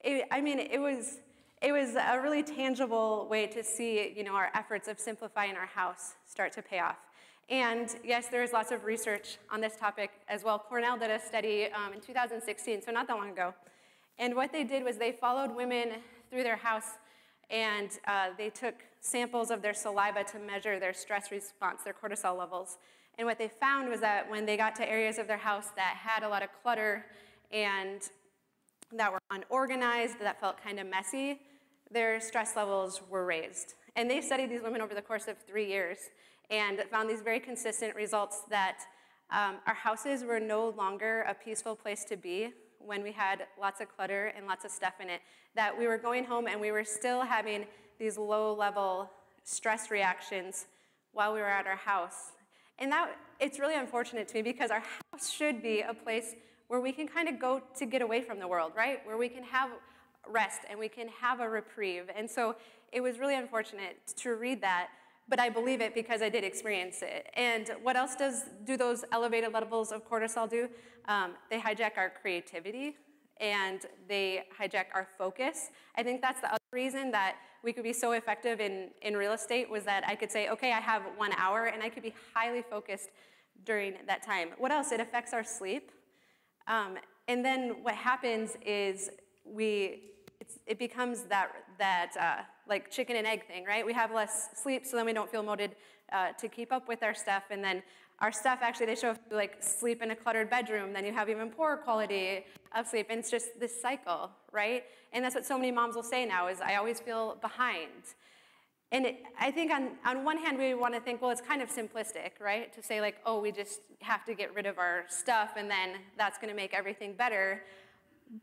Speaker 6: It was a really tangible way to see, you know, our efforts of simplifying our house start to pay off. And yes, there's lots of research on this topic as well. Cornell did a study in 2016, so not that long ago. And what they did was they followed women through their house, and they took samples of their saliva to measure their stress response, their cortisol levels. And what they found was that when they got to areas of their house that had a lot of clutter and that were unorganized, that felt kind of messy, their stress levels were raised. And they studied these women over the course of 3 years and found these very consistent results that our houses were no longer a peaceful place to be when we had lots of clutter and lots of stuff in it, that we were going home and we were still having these low-level stress reactions while we were at our house. And that, it's really unfortunate to me, because our house should be a place where we can kind of go to get away from the world, right? Where we can have rest and we can have a reprieve. And so it was really unfortunate to read that, but I believe it because I did experience it. And what else do those elevated levels of cortisol do? They hijack our creativity and they hijack our focus. I think that's the other reason that we could be so effective in real estate, was that I could say, okay, I have 1 hour and I could be highly focused during that time. What else? It affects our sleep. And then what happens is it becomes that like chicken and egg thing, right? We have less sleep, so then we don't feel motivated to keep up with our stuff, and then our stuff, actually, they show if you like sleep in a cluttered bedroom, then you have even poorer quality of sleep, and it's just this cycle, right? And that's what so many moms will say now, is I always feel behind. And I think on one hand, we want to think, well, it's kind of simplistic, right? To say like, oh, we just have to get rid of our stuff and then that's going to make everything better.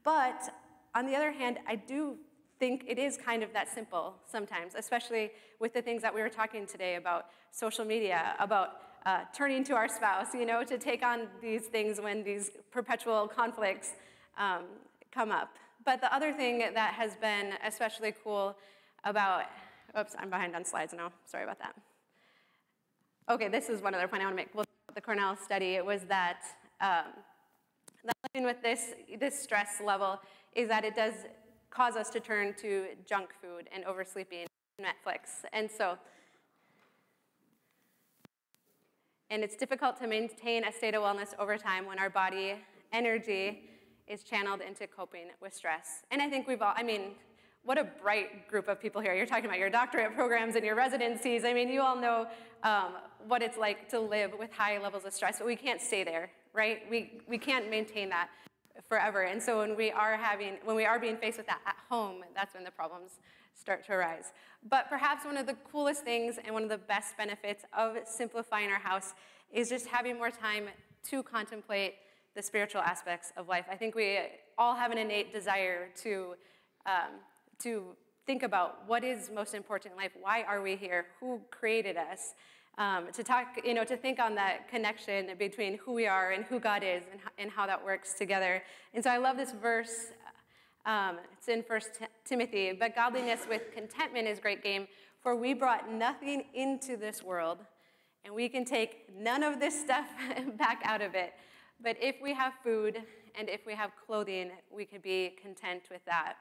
Speaker 6: But on the other hand, I do think it is kind of that simple sometimes, especially with the things that we were talking today about social media, about turning to our spouse, you know, to take on these things when these perpetual conflicts come up. But the other thing that has been especially cool about, oops, I'm behind on slides now, sorry about that. Okay, this is one other point I want to make. Well, the Cornell study, it was that living with this stress level is that it does cause us to turn to junk food and oversleeping, Netflix. And so And it's difficult to maintain a state of wellness over time when our body energy is channeled into coping with stress. And I think we've all, I mean, what a bright group of people here. You're talking about your doctorate programs and your residencies. I mean, you all know what it's like to live with high levels of stress, but we can't stay there, right? We can't maintain that forever. And so when we are being faced with that at home, that's when the problems start to arise. But perhaps one of the coolest things and one of the best benefits of simplifying our house is just having more time to contemplate the spiritual aspects of life. I think we all have an innate desire to think about what is most important in life. Why are we here? Who created us? To think on that connection between who we are and who God is and how that works together. And so I love this verse. It's in 1 Timothy. But godliness with contentment is great gain, for we brought nothing into this world, and we can take none of this stuff back out of it. But if we have food and if we have clothing, we can be content with that.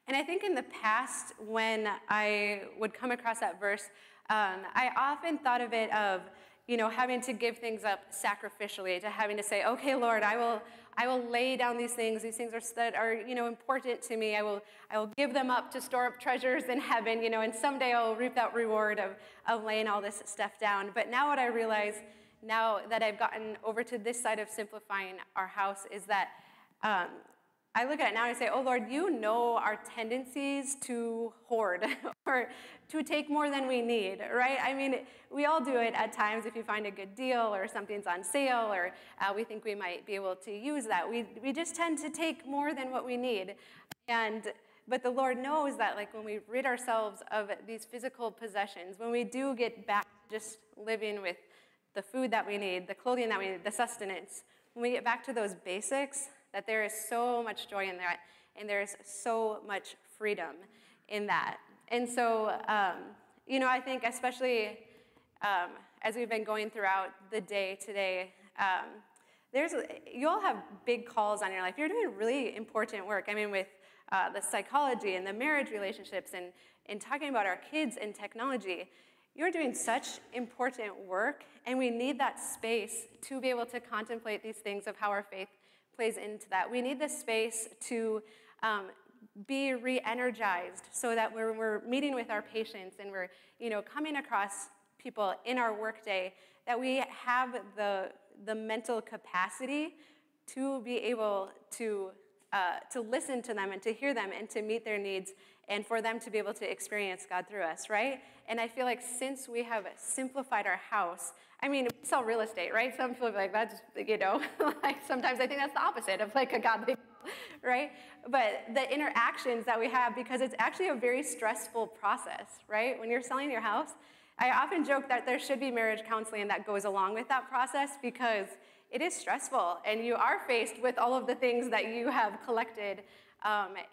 Speaker 6: And I think in the past, when I would come across that verse, I often thought of it of, having to give things up sacrificially, to having to say, okay, Lord, I will lay down these things that are important to me. I will give them up to store up treasures in heaven, and someday I'll reap that reward of laying all this stuff down. But now what I realize, now that I've gotten over to this side of simplifying our house, is that I look at it now and I say, oh, Lord, you know our tendencies to hoard or to take more than we need, right? I mean, we all do it at times if you find a good deal or something's on sale or we think we might be able to use that. We just tend to take more than what we need. But the Lord knows that when we rid ourselves of these physical possessions, when we do get back to just living with the food that we need, the clothing that we need, the sustenance, when we get back to those basics, that there is so much joy in that, and there's so much freedom in that. And so, I think especially as we've been going throughout the day today, you all have big calls on your life. You're doing really important work. I mean, with the psychology and the marriage relationships and talking about our kids and technology, you're doing such important work, and we need that space to be able to contemplate these things of how our faith plays into that. We need the space to be re-energized so that when we're meeting with our patients and we're coming across people in our workday, that we have the mental capacity to be able to listen to them and to hear them and to meet their needs and for them to be able to experience God through us, right? And I feel like since we have simplified our house, I mean, we sell real estate, right? Some people are like, that's, sometimes I think that's the opposite of a godly, right? But the interactions that we have, because it's actually a very stressful process, right? When you're selling your house, I often joke that there should be marriage counseling that goes along with that process because it is stressful and you are faced with all of the things that you have collected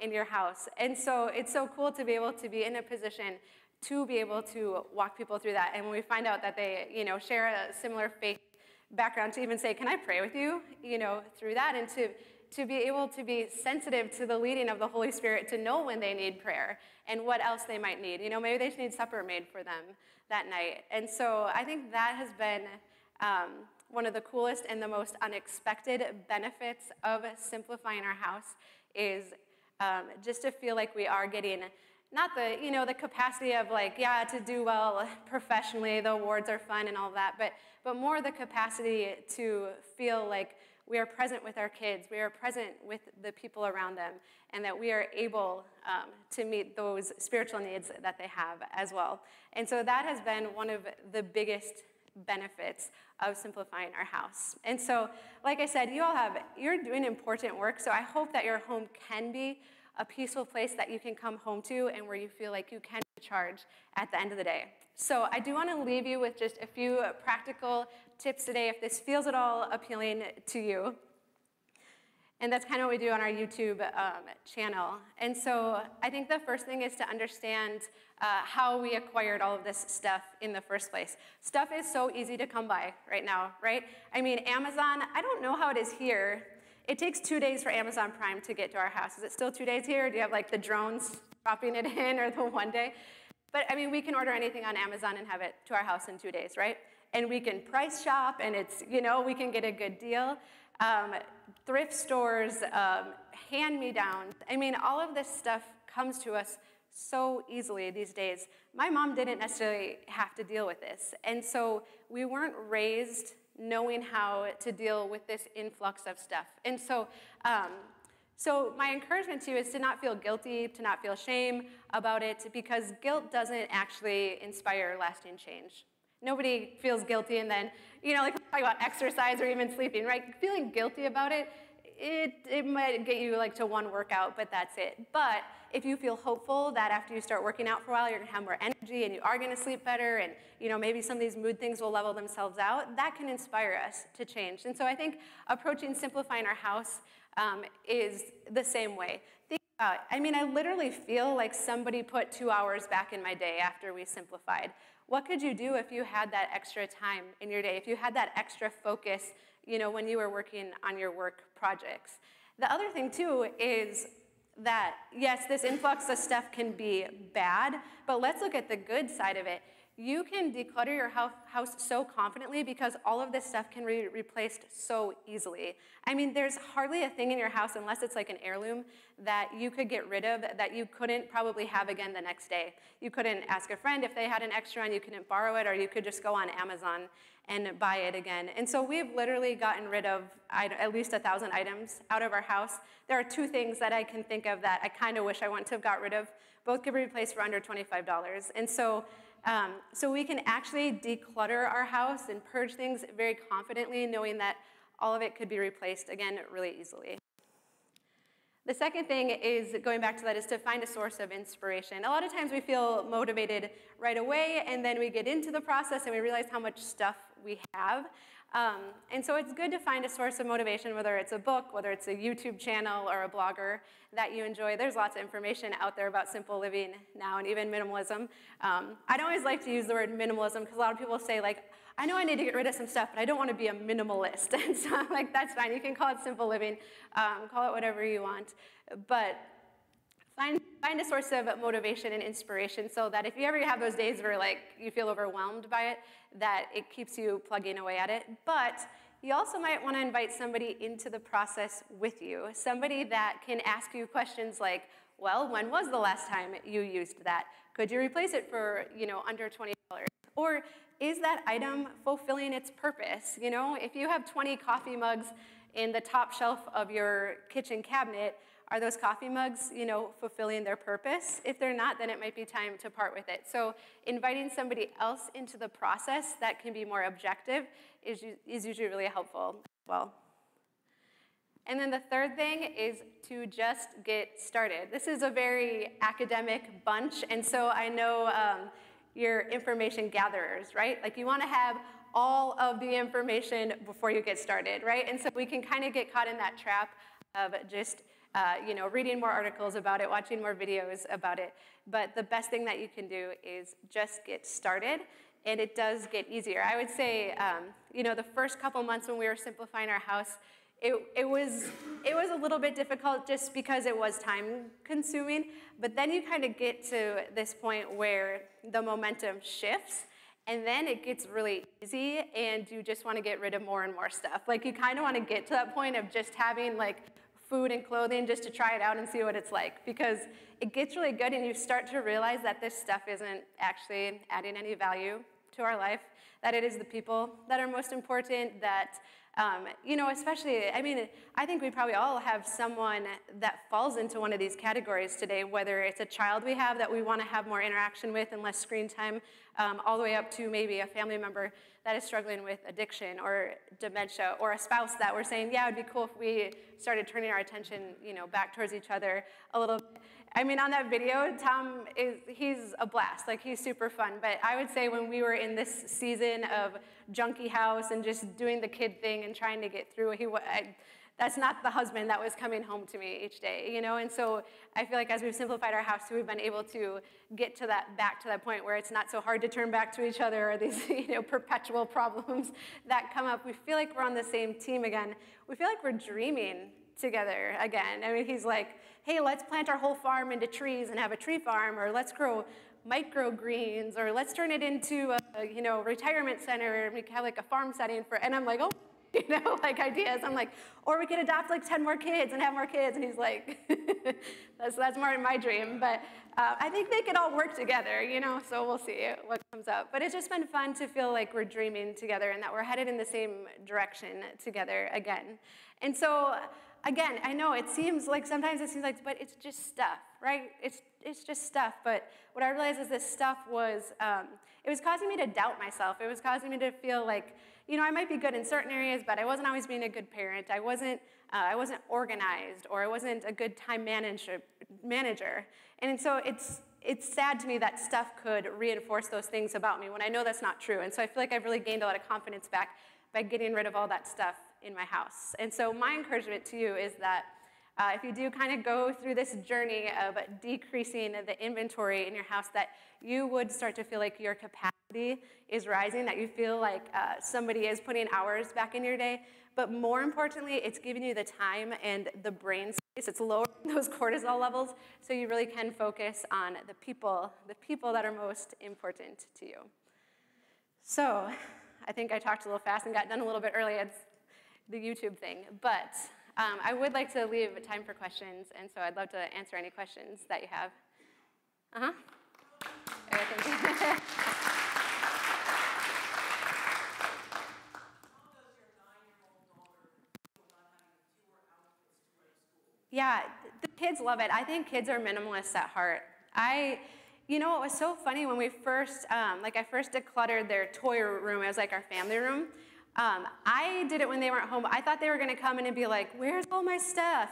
Speaker 6: in your house. And so it's so cool to be able to be in a position to be able to walk people through that. And when we find out that they, share a similar faith background, to even say, can I pray with you, through that, and to be able to be sensitive to the leading of the Holy Spirit to know when they need prayer and what else they might need. Maybe they just need supper made for them that night. And so I think that has been one of the coolest and the most unexpected benefits of simplifying our house is just to feel like we are getting not the capacity of to do well professionally, the awards are fun and all that, but more the capacity to feel like we are present with our kids, we are present with the people around them, and that we are able to meet those spiritual needs that they have as well. And so that has been one of the biggest benefits of simplifying our house. And so, like I said, you're doing important work, so I hope that your home can be a peaceful place that you can come home to and where you feel like you can recharge at the end of the day. So I do want to leave you with just a few practical tips today if this feels at all appealing to you. And that's kind of what we do on our YouTube channel. And so I think the first thing is to understand how we acquired all of this stuff in the first place. Stuff is so easy to come by right now, right? I mean, Amazon, I don't know how it is here. It takes 2 days for Amazon Prime to get to our house. Is it still 2 days here? Do you have the drones dropping it in or the 1 day? But I mean, we can order anything on Amazon and have it to our house in 2 days, right? and we can price shop, and it's, we can get a good deal. Thrift stores, hand-me-downs. I mean, all of this stuff comes to us so easily these days. My mom didn't necessarily have to deal with this, and so we weren't raised knowing how to deal with this influx of stuff. And so, so my encouragement to you is to not feel guilty, to not feel shame about it, because guilt doesn't actually inspire lasting change. Nobody feels guilty and then, like talking about exercise or even sleeping, right? Feeling guilty about it, it might get you like to one workout, but that's it. But if you feel hopeful that after you start working out for a while, you're gonna have more energy and you are gonna sleep better, and maybe some of these mood things will level themselves out, that can inspire us to change. And so I think approaching simplifying our house is the same way. Think about, I literally feel like somebody put 2 hours back in my day after we simplified. What could you do if you had that extra time in your day, if you had that extra focus, when you were working on your work projects? The other thing, too, is that, yes, this influx of stuff can be bad, but let's look at the good side of it. You can declutter your house so confidently because all of this stuff can be replaced so easily. There's hardly a thing in your house, unless it's like an heirloom, that you could get rid of that you couldn't probably have again the next day. You couldn't ask a friend if they had an extra and you couldn't borrow it, or you could just go on Amazon and buy it again. And so we've literally gotten rid of at least 1,000 items out of our house. There are 2 things that I can think of that I kind of wish I wouldn't have got rid of. Both could be replaced for under $25. And so we can actually declutter our house and purge things very confidently, knowing that all of it could be replaced, again, really easily. The second thing is, going back to that, is to find a source of inspiration. A lot of times we feel motivated right away, and then we get into the process and we realize how much stuff we have. And so it's good to find a source of motivation, whether it's a book, whether it's a YouTube channel or a blogger that you enjoy. There's lots of information out there about simple living now, and even minimalism. I don't always like to use the word minimalism because a lot of people say, like, I know I need to get rid of some stuff, but I don't want to be a minimalist. And so I'm like, that's fine. You can call it simple living. Call it whatever you want. But find a source of motivation and inspiration so that if you ever have those days where like you feel overwhelmed by it, that it keeps you plugging away at it. But you also might want to invite somebody into the process with you, somebody that can ask you questions like, well, when was the last time you used that? Could you replace it for, under $20? Or is that item fulfilling its purpose? If you have 20 coffee mugs in the top shelf of your kitchen cabinet, are those coffee mugs, fulfilling their purpose? If they're not, then it might be time to part with it. So inviting somebody else into the process that can be more objective is usually really helpful as well. And then the third thing is to just get started. This is a very academic bunch, and so I know you're information gatherers, right? Like you want to have all of the information before you get started, right? And so we can kind of get caught in that trap of just reading more articles about it, watching more videos about it. But the best thing that you can do is just get started, and it does get easier. I would say, the first couple months when we were simplifying our house, it was a little bit difficult just because it was time consuming, but then you kind of get to this point where the momentum shifts, and then it gets really easy, and you just want to get rid of more and more stuff. Like you kind of want to get to that point of just having like food and clothing just to try it out and see what it's like, because it gets really good and you start to realize that this stuff isn't actually adding any value to our life, that it is the people that are most important, that especially, I think we probably all have someone that falls into one of these categories today, whether it's a child we have that we want to have more interaction with and less screen time, all the way up to maybe a family member that is struggling with addiction or dementia, or a spouse that we're saying, yeah, it'd be cool if we started turning our attention, back towards each other a little bit. On that video, Tom he's a blast. Like, he's super fun. But I would say when we were in this season of junkie house and just doing the kid thing and trying to get through, that's not the husband that was coming home to me each day, And so I feel like as we've simplified our house, we've been able to get to back to that point where it's not so hard to turn back to each other, or these, perpetual problems that come up. We feel like we're on the same team again. We feel like we're dreaming together again. I mean, he's like, hey, let's plant our whole farm into trees and have a tree farm, or let's grow microgreens, or let's turn it into a retirement center and we have like a farm setting for, and I'm like, oh, like ideas. I'm like, or we could adopt like 10 more kids and have more kids. And he's like, that's more in my dream. But I think they could all work together, so we'll see what comes up. But it's just been fun to feel like we're dreaming together and that we're headed in the same direction together again. And so, again, I know sometimes it seems like, but it's just stuff, right? It's just stuff. But what I realized is this stuff was, it was causing me to doubt myself. It was causing me to feel like, I might be good in certain areas, but I wasn't always being a good parent. I wasn't organized, or I wasn't a good time manager. And so it's sad to me that stuff could reinforce those things about me when I know that's not true. And so I feel like I've really gained a lot of confidence back by getting rid of all that stuff in my house. And so my encouragement to you is that if you do kind of go through this journey of decreasing the inventory in your house, that you would start to feel like your capacity is rising, that you feel like somebody is putting hours back in your day. But more importantly, it's giving you the time and the brain space. It's lowering those cortisol levels so you really can focus on the people that are most important to you. So I think I talked a little fast and got done a little bit early. It's the YouTube thing. But I would like to leave time for questions, and so I'd love to answer any questions that you have. Thank you. Yeah, the kids love it. I think kids are minimalists at heart. It was so funny when we first, I first decluttered their toy room. It was like our family room. I did it when they weren't home. I thought they were going to come in and be like, where's all my stuff,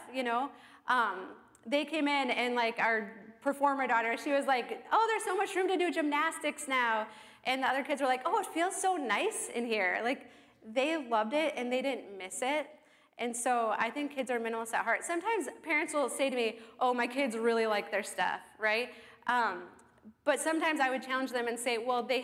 Speaker 6: They came in and like our performer daughter, she was like, oh, there's so much room to do gymnastics now. And the other kids were like, oh, it feels so nice in here. Like, they loved it and they didn't miss it. And so I think kids are minimalists at heart. Sometimes parents will say to me, oh, my kids really like their stuff, right? But sometimes I would challenge them and say, well, they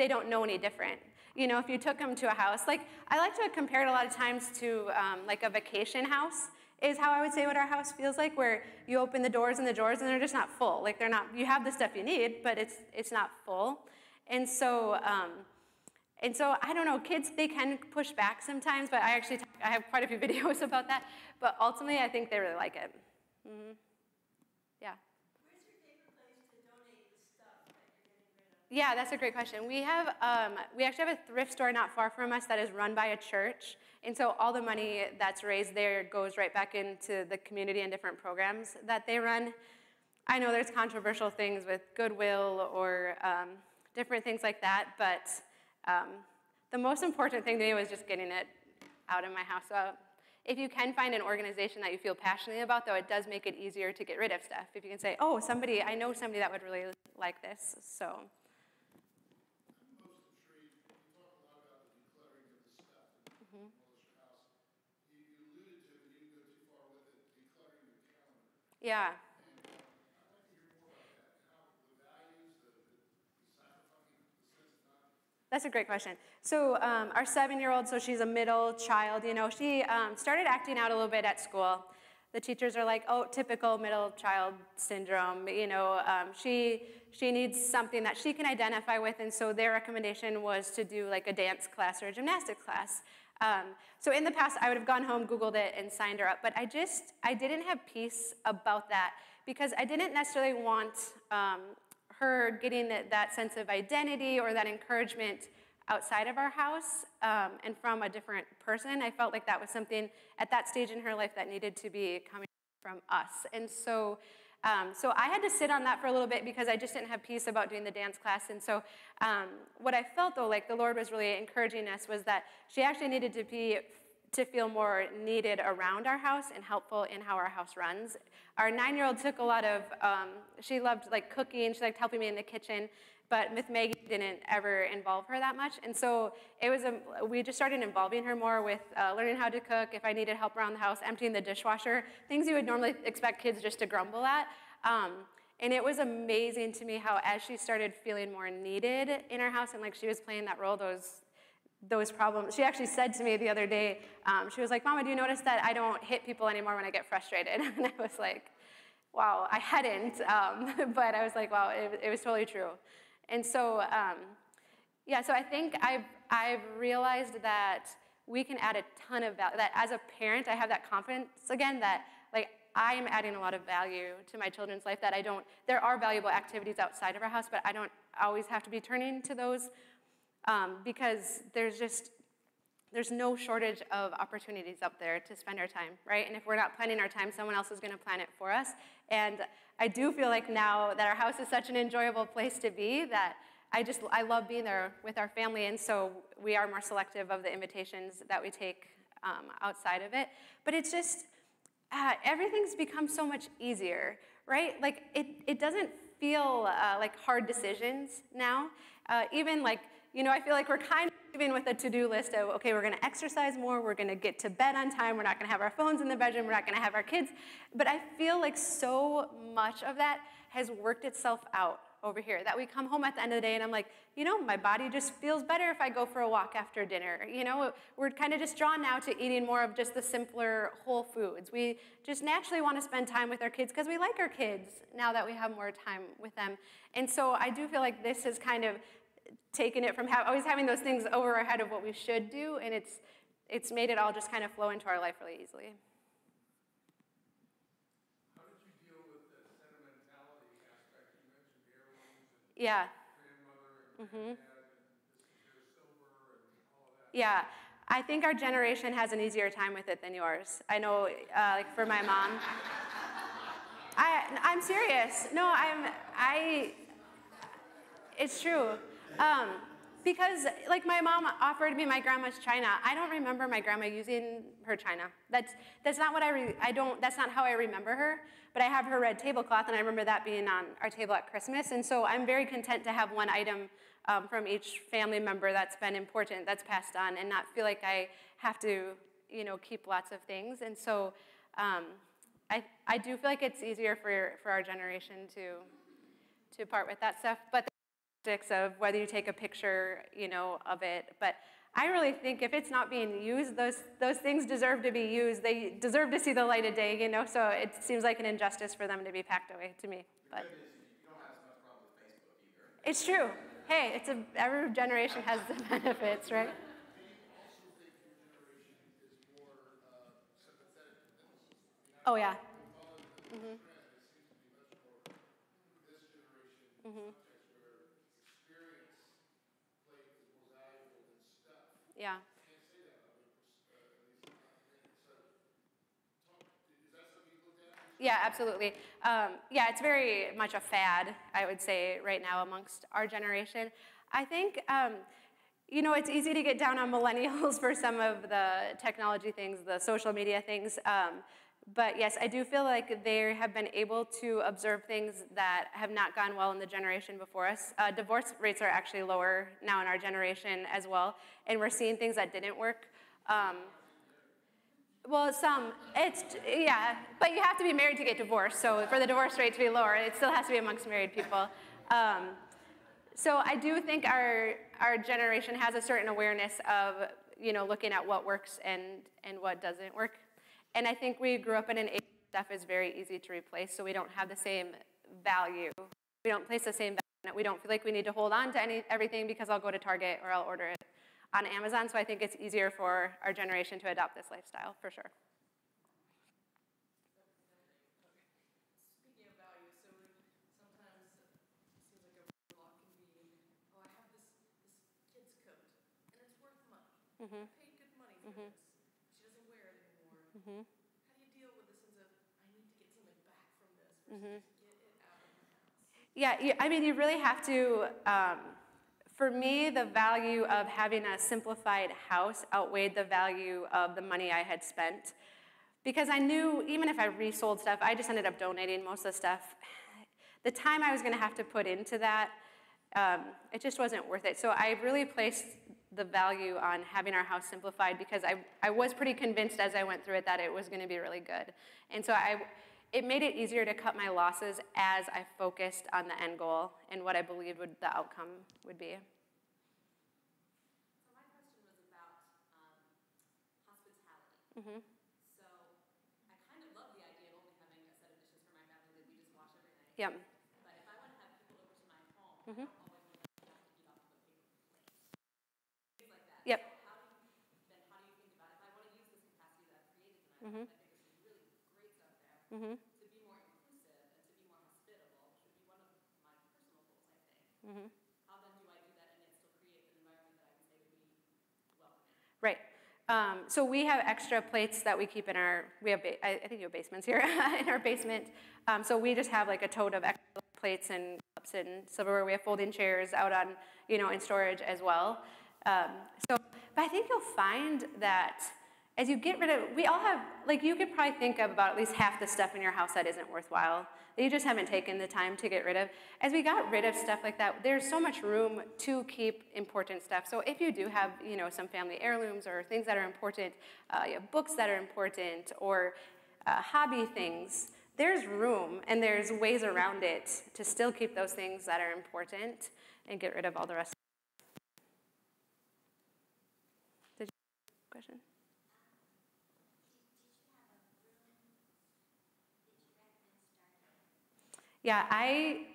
Speaker 6: don't know any different. If you took them to a house, like I like to compare it a lot of times to like a vacation house is how I would say what our house feels like, where you open the doors and they're just not full. Like you have the stuff you need, but it's not full. And so I don't know, kids, they can push back sometimes, but I have quite a few videos about that. But ultimately, I think they really like it. Mm-hmm. Yeah.
Speaker 10: Where's your favorite place to donate the stuff that you're getting rid of?
Speaker 6: Yeah, that's a great question. We actually have a thrift store not far from us that is run by a church. And so all the money that's raised there goes right back into the community and different programs that they run. I know there's controversial things with Goodwill or different things like that, but the most important thing to me was just getting it out of my house. So if you can find an organization that you feel passionately about, though, it does make it easier to get rid of stuff. If you can say, oh, I know somebody that would really like this, so. Yeah. That's a great question. So our 7-year-old, so she's a middle child, she started acting out a little bit at school. The teachers are like, oh, typical middle child syndrome, she needs something that she can identify with, and so their recommendation was to do like a dance class or a gymnastics class. So in the past, I would have gone home, Googled it, and signed her up, but I didn't have peace about that because I didn't necessarily want her getting that sense of identity or that encouragement outside of our house and from a different person. I felt like that was something at that stage in her life that needed to be coming from us. And so I had to sit on that for a little bit because I just didn't have peace about doing the dance class. And so what I felt, though, like the Lord was really encouraging us was that she actually needed to feel more needed around our house and helpful in how our house runs. Our 9-year-old took a lot of, she loved like cooking, she liked helping me in the kitchen, but with Maggie didn't ever involve her that much. And so we just started involving her more with learning how to cook, if I needed help around the house, emptying the dishwasher, things you would normally expect kids just to grumble at. And it was amazing to me how as she started feeling more needed in our house and like she was playing that role, those problems. She actually said to me the other day, she was like, Mama, do you notice that I don't hit people anymore when I get frustrated? And I was like, wow, I hadn't, but I was like, wow, it was totally true. And so, yeah, so I think I've realized that we can add a ton of value, that as a parent, I have that confidence again that like I am adding a lot of value to my children's life, that there are valuable activities outside of our house, but I don't always have to be turning to those because there's no shortage of opportunities out there to spend our time, right? And if we're not planning our time, someone else is going to plan it for us. And I do feel like now that our house is such an enjoyable place to be that I love being there with our family, and so we are more selective of the invitations that we take outside of it. But it's just, everything's become so much easier, right? Like, it doesn't feel like hard decisions now. Even like, you know, I feel like we're kind of living with a to-do list of, okay, we're gonna exercise more, we're gonna get to bed on time, we're not gonna have our phones in the bedroom, we're not gonna have our kids. But I feel like so much of that has worked itself out over here, that we come home at the end of the day and I'm like, you know, my body just feels better if I go for a walk after dinner. You know, we're kind of just drawn now to eating more of just the simpler whole foods. We just naturally want to spend time with our kids because we like our kids now that we have more time with them. And so I do feel like this has kind of taken it from always having those things over our head of what we should do, and it's made it all just kind of flow into our life really easily.
Speaker 1: How did you deal with the sentimentality aspect? You mentioned heirlooms and
Speaker 6: Yeah.
Speaker 1: grandmother and granddad and this is your silver and all of that.
Speaker 6: Yeah. I think our generation has an easier time with it than yours. I know, like for my mom. I'm serious. No, it's true. Because like my mom offered me my grandma's china. I don't remember my grandma using her china. That's not what that's not how I remember her. But I have her red tablecloth, and I remember that being on our table at Christmas. And so I'm very content to have one item from each family member that's been important, that's passed on, and not feel like I have to, you know, keep lots of things. And so I do feel like it's easier for our generation to part with that stuff. But of whether you take a picture, you know, of it. But I really think if it's not being used, those things deserve to be used. They deserve to see the light of day, you know, so it seems like an injustice for them to be packed away to me. But
Speaker 11: you don't have as much problem with Facebook either.
Speaker 6: It's true. Hey, every generation has the benefits, right? Oh, yeah. Mm-hmm. Mm-hmm. Yeah. Yeah, absolutely. Yeah, it's very much a fad, I would say, right now amongst our generation. I think, you know, it's easy to get down on millennials for some of the technology things, the social media things. But yes, I do feel like they have been able to observe things that have not gone well in the generation before us. Divorce rates are actually lower now in our generation as well, and we're seeing things that didn't work. Well, yeah, but you have to be married to get divorced, so for the divorce rate to be lower, it still has to be amongst married people. So I do think our generation has a certain awareness of, you know, looking at what works and what doesn't work. And I think we grew up in an age where stuff is very easy to replace, so we don't have the same value. We don't place the same value in it. We don't feel like we need to hold on to everything because I'll go to Target or I'll order it on Amazon. So I think it's easier for our generation to adopt this lifestyle, for sure.
Speaker 10: Speaking of value, so sometimes it seems like a roadblock can be, oh, I have this kid's coat, and it's worth money.
Speaker 6: Mm-hmm.
Speaker 10: I paid good money for this. She doesn't wear it anymore.
Speaker 6: Mm-hmm.
Speaker 10: How do you deal with the sense of, I need to get something back from this versus get it out of my house?
Speaker 6: Yeah, I mean, you really have to, for me, the value of having a simplified house outweighed the value of the money I had spent. Because I knew even if I resold stuff, I just ended up donating most of the stuff. The time I was gonna have to put into that, it just wasn't worth it. So I really placed the value on having our house simplified because I was pretty convinced as I went through it that it was gonna be really good. And so it made it easier to cut my losses as I focused on the end goal and what I believed the outcome would be.
Speaker 10: So my question was So I kind of love the idea of only having a set of dishes for my family that we just wash every night.
Speaker 6: Yep.
Speaker 10: But if I want to have people over to my home, I don't always want to have to eat off of a paper plate. Things like that.
Speaker 6: Yep.
Speaker 10: So how do you think about if I want to use this capacity that I've created tonight? I think there's some really great stuff there. To be more inclusive and to be more hospitable should be one of my personal goals, I think. How then do I do that and yet still create an environment that I can say would be welcoming?
Speaker 6: Right. So we have extra plates that we keep in our, I think you have basements here, in our basement. So we just have like a tote of extra plates and cups and silverware. We have folding chairs out on, in storage as well. But I think you'll find that as you get rid of, we all have, like you could probably think of about at least half the stuff in your house that isn't worthwhile, that you just haven't taken the time to get rid of. As we got rid of stuff like that, there's so much room to keep important stuff. So if you do have, some family heirlooms or things that are important, you have books that are important or hobby things, there's room and there's ways around it to still keep those things that are important and get rid of all the rest. Did you have a question? Yeah, I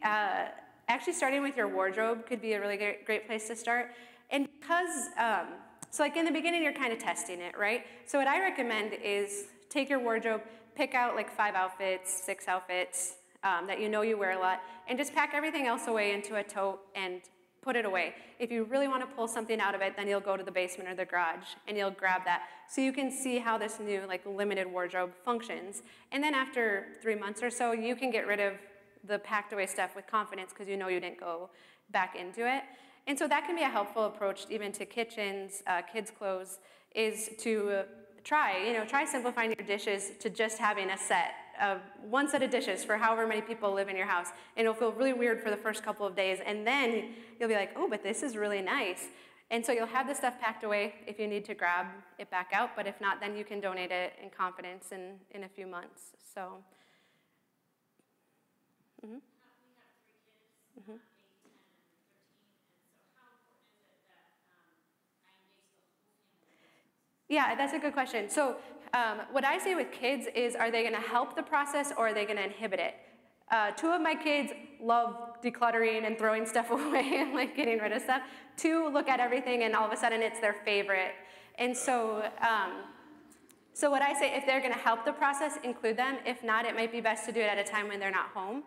Speaker 6: actually starting with your wardrobe could be a really great place to start. And because, so like in the beginning, you're kind of testing it, right? So what I recommend is take your wardrobe, pick out like 5 outfits, 6 outfits that you know you wear a lot, and just pack everything else away into a tote and put it away. If you really want to pull something out of it, then you'll go to the basement or the garage and you'll grab that. So you can see how this new like limited wardrobe functions. And then after 3 months or so, you can get rid of the packed away stuff with confidence because you know you didn't go back into it. And so that can be a helpful approach even to kitchens, kids' clothes, is to try simplifying your dishes to just having a set of one set of dishes for however many people live in your house. And it'll feel really weird for the first couple of days. And then you'll be like, oh, but this is really nice. And so you'll have the stuff packed away if you need to grab it back out. But if not, then you can donate it in confidence in a few months. So. We have 3 kids, 8, 10, and 13, and so how important is it that I engage the whole family? Yeah, that's a good question. So what I say with kids is, are they going to help the process or are they going to inhibit it? 2 of my kids love decluttering and throwing stuff away and like getting rid of stuff. 2 look at everything and all of a sudden it's their favorite. And so so what I say, if they're going to help the process, include them. If not, it might be best to do it at a time when they're not home.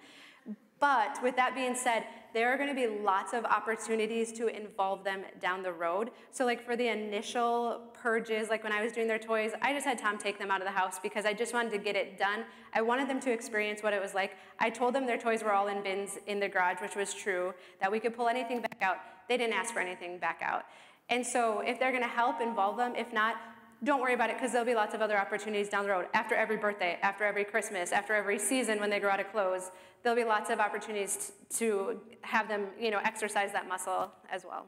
Speaker 6: But with that being said, there are going to be lots of opportunities to involve them down the road. So like for the initial purges, like when I was doing their toys, I just had Tom take them out of the house because I just wanted to get it done. I wanted them to experience what it was like. I told them their toys were all in bins in the garage, which was true, that we could pull anything back out. They didn't ask for anything back out. And so if they're going to help, involve them. If not, don't worry about it because there'll be lots of other opportunities down the road. After every birthday, after every Christmas, after every season when they grow out of clothes, there'll be lots of opportunities to have them, exercise that muscle as well.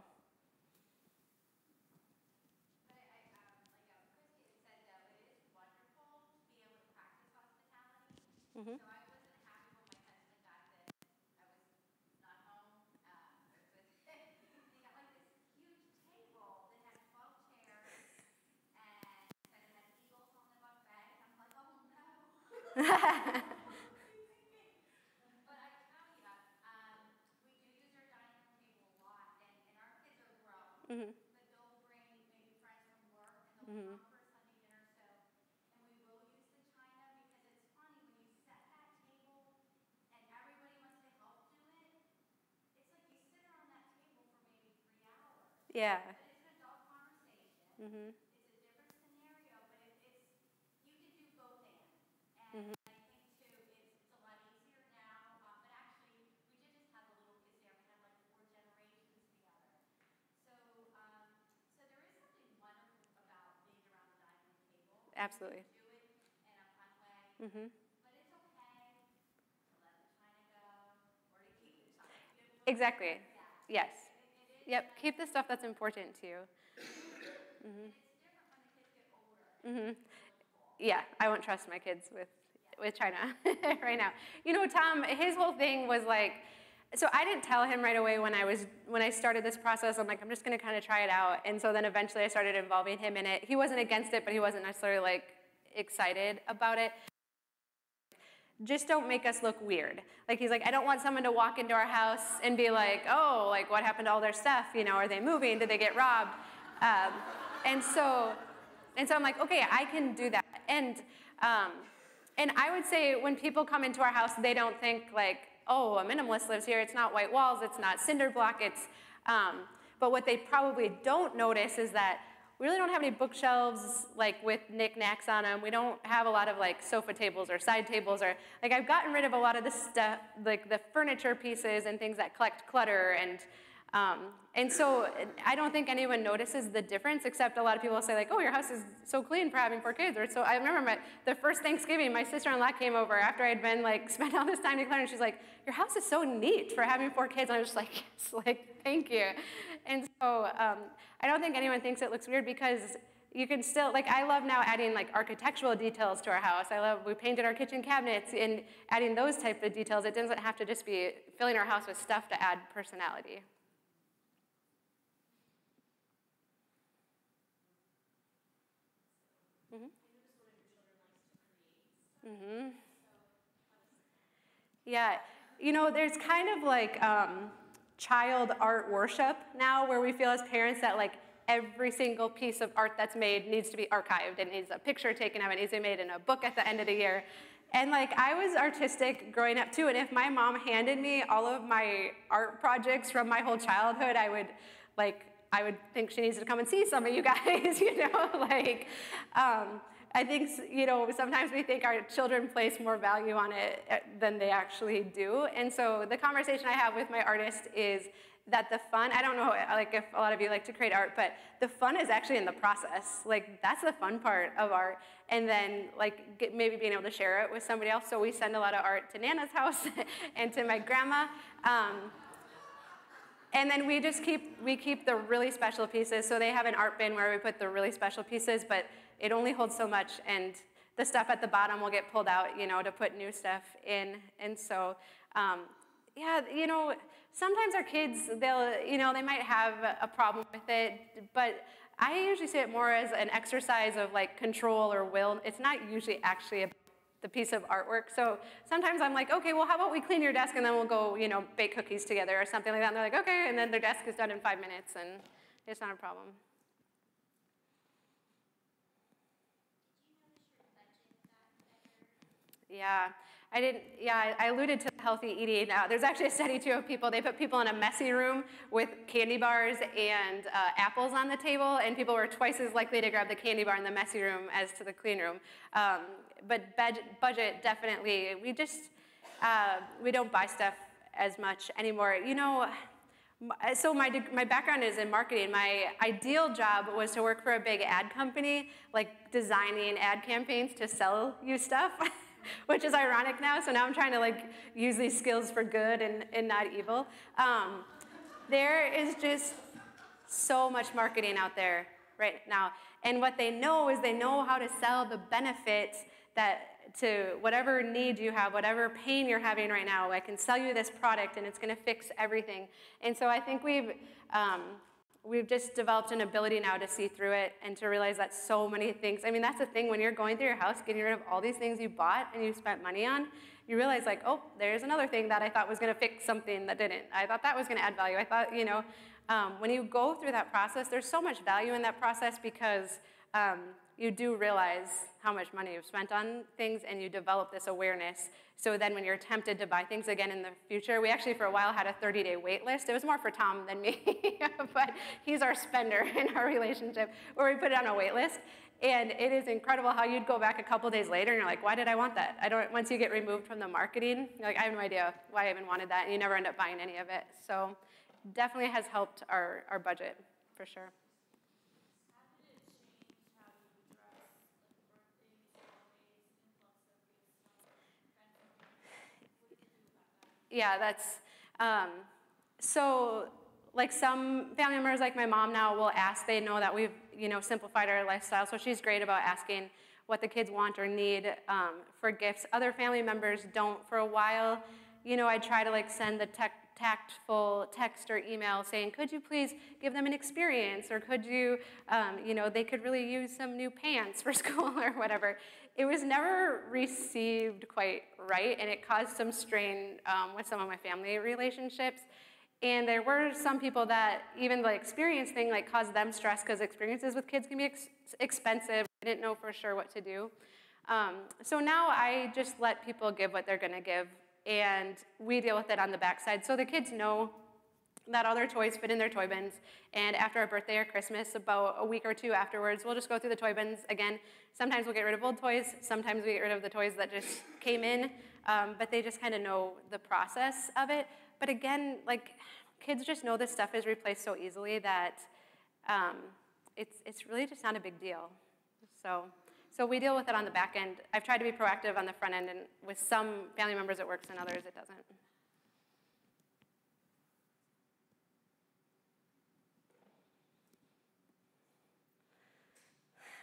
Speaker 6: Mm-hmm.
Speaker 10: But I tell you, we do use our dining room table a lot, and our kids are grown, but they'll bring maybe friends from work, and they'll come for a Sunday dinner, and we will use the china, because it's funny, when you set that table, and everybody wants to help do it, it's like you sit around that table for maybe 3 hours.
Speaker 6: Yeah.
Speaker 10: But it's an adult conversation.
Speaker 6: Mm-hmm.
Speaker 10: It's a different scenario, but you can do both and.
Speaker 6: Mm-hmm.
Speaker 10: I think too, it's a lot easier now. But actually, we did just have the little kids there. We had like 4 generations together. So, so there is something wonderful about being around the dining room table.
Speaker 6: Absolutely.
Speaker 10: You can do it in a fun way.
Speaker 6: Mm-hmm.
Speaker 10: But it's okay to let the china go or to keep the china.
Speaker 6: Exactly.
Speaker 10: Yeah.
Speaker 6: Yes. Yep. Keep the stuff that's important to you. Mm-hmm.
Speaker 10: It's different when the kids get older.
Speaker 6: Mm-hmm. Yeah, I won't trust my kids with China right now. Tom, his whole thing was like, so I didn't tell him right away when I started this process. I'm like, I'm just going to kind of try it out. And so then eventually I started involving him in it. He wasn't against it, but he wasn't necessarily like excited about it. Just don't make us look weird. Like, he's like, I don't want someone to walk into our house and be like, oh, like, what happened to all their stuff? You know, are they moving? Did they get robbed? And so I'm like, okay, I can do that. And I would say when people come into our house, they don't think like, oh, a minimalist lives here. It's not white walls. It's not cinder block. But what they probably don't notice is that we really don't have any bookshelves like with knickknacks on them. We don't have a lot of like sofa tables or side tables, or like I've gotten rid of a lot of the stuff, like the furniture pieces and things that collect clutter, and so I don't think anyone notices the difference, except a lot of people say like, oh, your house is so clean for having 4 kids. Or so I remember the first Thanksgiving, my sister-in-law came over after I'd been like spent all this time decluttering. She's like, your house is so neat for having 4 kids. And I was just like, yes, like thank you. And so I don't think anyone thinks it looks weird, because you can still, like, I love now adding like architectural details to our house. We painted our kitchen cabinets, and adding those type of details. It doesn't have to just be filling our house with stuff to add personality. Yeah, you know, there's kind of like child art worship now, where we feel as parents that like every single piece of art that's made needs to be archived. It needs a picture taken of it. It needs to be made in a book at the end of the year. And like, I was artistic growing up too, and if my mom handed me all of my art projects from my whole childhood, I would think she needs to come and see some of you guys, you know, like, I think, you know, sometimes we think our children place more value on it than they actually do. And so the conversation I have with my artist is that the fun, I don't know like if a lot of you like to create art, but the fun is actually in the process. Like, that's the fun part of art. And then like maybe being able to share it with somebody else. So we send a lot of art to Nana's house and to my grandma. And then we keep the really special pieces. So they have an art bin where we put the really special pieces, but it only holds so much, and the stuff at the bottom will get pulled out, you know, to put new stuff in. And so, yeah, you know, sometimes our kids, they might have a problem with it, but I usually see it more as an exercise of like control or will. It's not usually actually the piece of artwork. So sometimes I'm like, okay, well, how about we clean your desk and then we'll go, you know, bake cookies together or something like that. And they're like, okay, and then their desk is done in 5 minutes, and it's not a problem. Yeah, I alluded to healthy eating. There's actually a study too of people, they put people in a messy room with candy bars and apples on the table, and people were twice as likely to grab the candy bar in the messy room as to the clean room. But budget, definitely, we don't buy stuff as much anymore. You know, so my background is in marketing. My ideal job was to work for a big ad company, like designing ad campaigns to sell you stuff. Which is ironic now, so now I'm trying to like use these skills for good and not evil. There is just so much marketing out there right now, and what they know is they know how to sell the benefits that to whatever need you have, whatever pain you're having right now. I can sell you this product and it's gonna fix everything. And so I think we've just developed an ability now to see through it and to realize that so many things, I mean, that's the thing, when you're going through your house, getting rid of all these things you bought and you spent money on, you realize like, oh, there's another thing that I thought was gonna fix something that didn't. I thought that was gonna add value. I thought, you know, when you go through that process, there's so much value in that process, because you do realize how much money you've spent on things, and you develop this awareness. So then when you're tempted to buy things again in the future, we actually for a while had a 30-day wait list. It was more for Tom than me, but he's our spender in our relationship, where we put it on a wait list. And it is incredible how you'd go back a couple days later and you're like, why did I want that? Once you get removed from the marketing, you're like, I have no idea why I even wanted that, and you never end up buying any of it. So definitely has helped our budget, for sure. Yeah, that's, so like some family members, like my mom now, will ask, they know that we've, you know, simplified our lifestyle, so she's great about asking what the kids want or need for gifts. Other family members don't. For a while, you know, I try to like send the tactful text or email saying, could you please give them an experience, or could you, they could really use some new pants for school or whatever. It was never received quite right, and it caused some strain with some of my family relationships. And there were some people that even the experience thing caused them stress, because experiences with kids can be expensive. I didn't know for sure what to do. So now I just let people give what they're going to give, and we deal with it on the backside. So the kids know that all their toys fit in their toy bins, and after our birthday or Christmas, about a week or two afterwards, we'll just go through the toy bins again. Sometimes we'll get rid of old toys, sometimes we get rid of the toys that just came in, but they just kind of know the process of it. But again, kids just know this stuff is replaced so easily that it's really just not a big deal. So we deal with it on the back end. I've tried to be proactive on the front end, and with some family members it works and others it doesn't.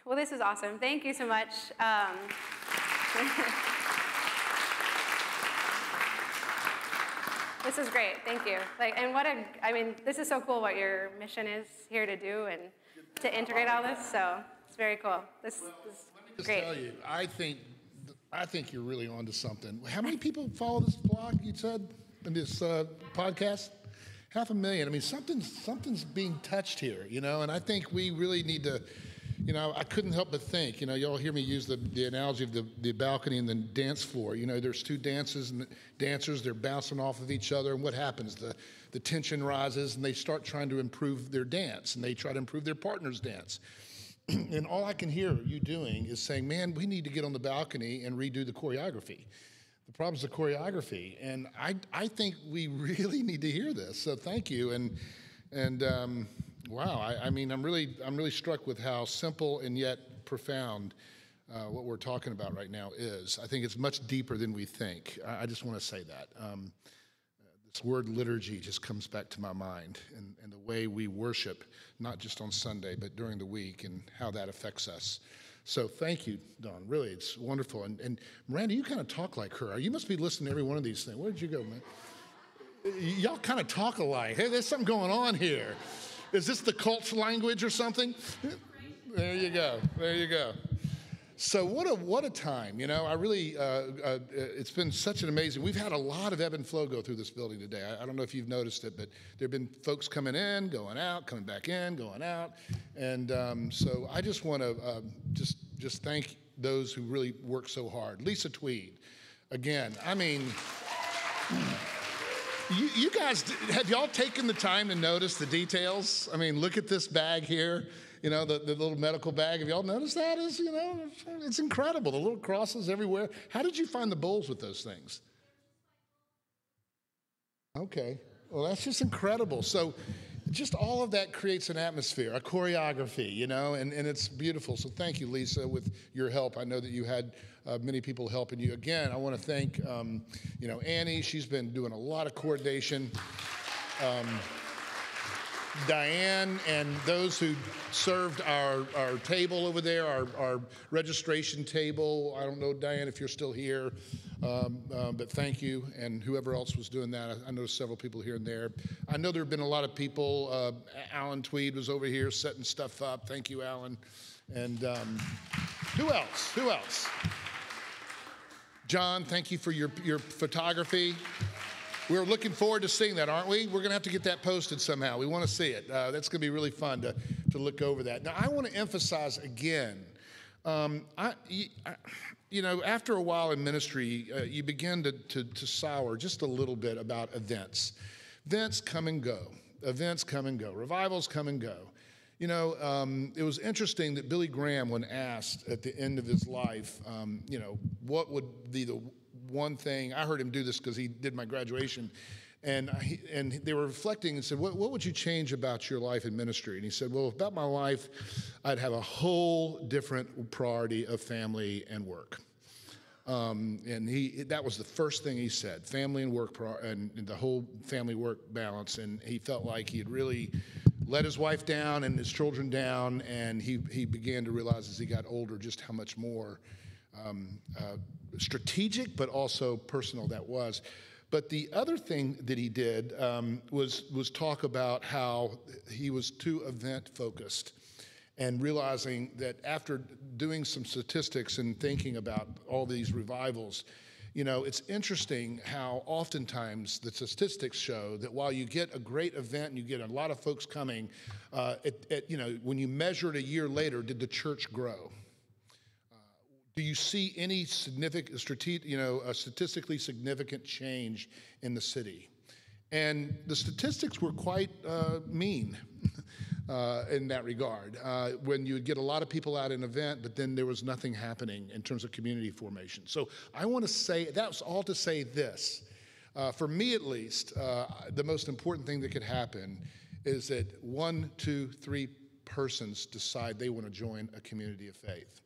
Speaker 6: Well, this is awesome. Thank you so much. This is great. Thank you. This is so cool what your mission is here to do and to integrate all this. So it's very cool. This is great.
Speaker 1: Tell you, I think you're really onto something. How many people follow this blog, you said, in this podcast? 500,000. I mean, something's being touched here, and I think we really need to, I couldn't help but think, y'all hear me use the analogy of the balcony and the dance floor. There's two dancers, they're bouncing off of each other, and what happens? The tension rises, and they start trying to improve their dance, and they try to improve their partner's dance. And all I can hear you doing is saying, man, we need to get on the balcony and redo the choreography. The problem's the choreography, and I think we really need to hear this. So thank you, and wow, I'm really struck with how simple and yet profound what we're talking about right now is. I think it's much deeper than we think. I just want to say that. This word liturgy just comes back to my mind, and the way we worship, not just on Sunday, but during the week, and how that affects us. So thank you, Dawn. Really, it's wonderful. And Miranda, you kind of talk like her. You must be listening to every one of these things. Where did you go, man? Y'all kind of talk alike. Hey, there's something going on here. Is this the cult's language or something? There you go. There you go. So what a time, I really, it's been such an amazing, we've had a lot of ebb and flow go through this building today. I don't know if you've noticed it, but there have been folks coming in, going out, coming back in, going out. And so I just want to just thank those who really work so hard. Lisa Tweed, again, you guys, have y'all taken the time to notice the details? Look at this bag here. The little medical bag. Have y'all noticed that? It's incredible. The little crosses everywhere. How did you find the bowls with those things? Okay. Well, that's just incredible. So just all of that creates an atmosphere, a choreography, and it's beautiful. So thank you, Lisa, with your help. I know that you had many people helping you. Again, I want to thank, Annie. She's been doing a lot of coordination. Diane and those who served our table over there, our registration table. I don't know, Diane, if you're still here, but thank you, and whoever else was doing that. I noticed several people here and there. I know there have been a lot of people. Alan Tweed was over here setting stuff up. Thank you, Alan. And who else? John, thank you for your photography. We're looking forward to seeing that, aren't we? We're going to have to get that posted somehow. We want to see it. That's going to be really fun to look over that. Now, I want to emphasize again, after a while in ministry, you begin to sour just a little bit about events. Events come and go. Revivals come and go. It was interesting that Billy Graham, when asked at the end of his life, what would be the one thing, I heard him do this because he did my graduation, and they were reflecting and said, what would you change about your life in ministry? And he said, well, about my life, I'd have a whole different priority of family and work. And that was the first thing he said, family and work, and the whole family-work balance. And he felt like he had really let his wife down and his children down, and he began to realize as he got older just how much more strategic but also personal that was. But the other thing that he did was talk about how he was too event focused, and realizing that after doing some statistics and thinking about all these revivals, you know, it's interesting how oftentimes the statistics show that while you get a great event and you get a lot of folks coming, you know, when you measure it a year later, did the church grow? Do you see any significant, statistically significant change in the city? And the statistics were quite mean in that regard. When you would get a lot of people at an event, but then there was nothing happening in terms of community formation. So I want to say, that's all to say this. For me at least, the most important thing that could happen is that 1, 2, 3 persons decide they want to join a community of faith.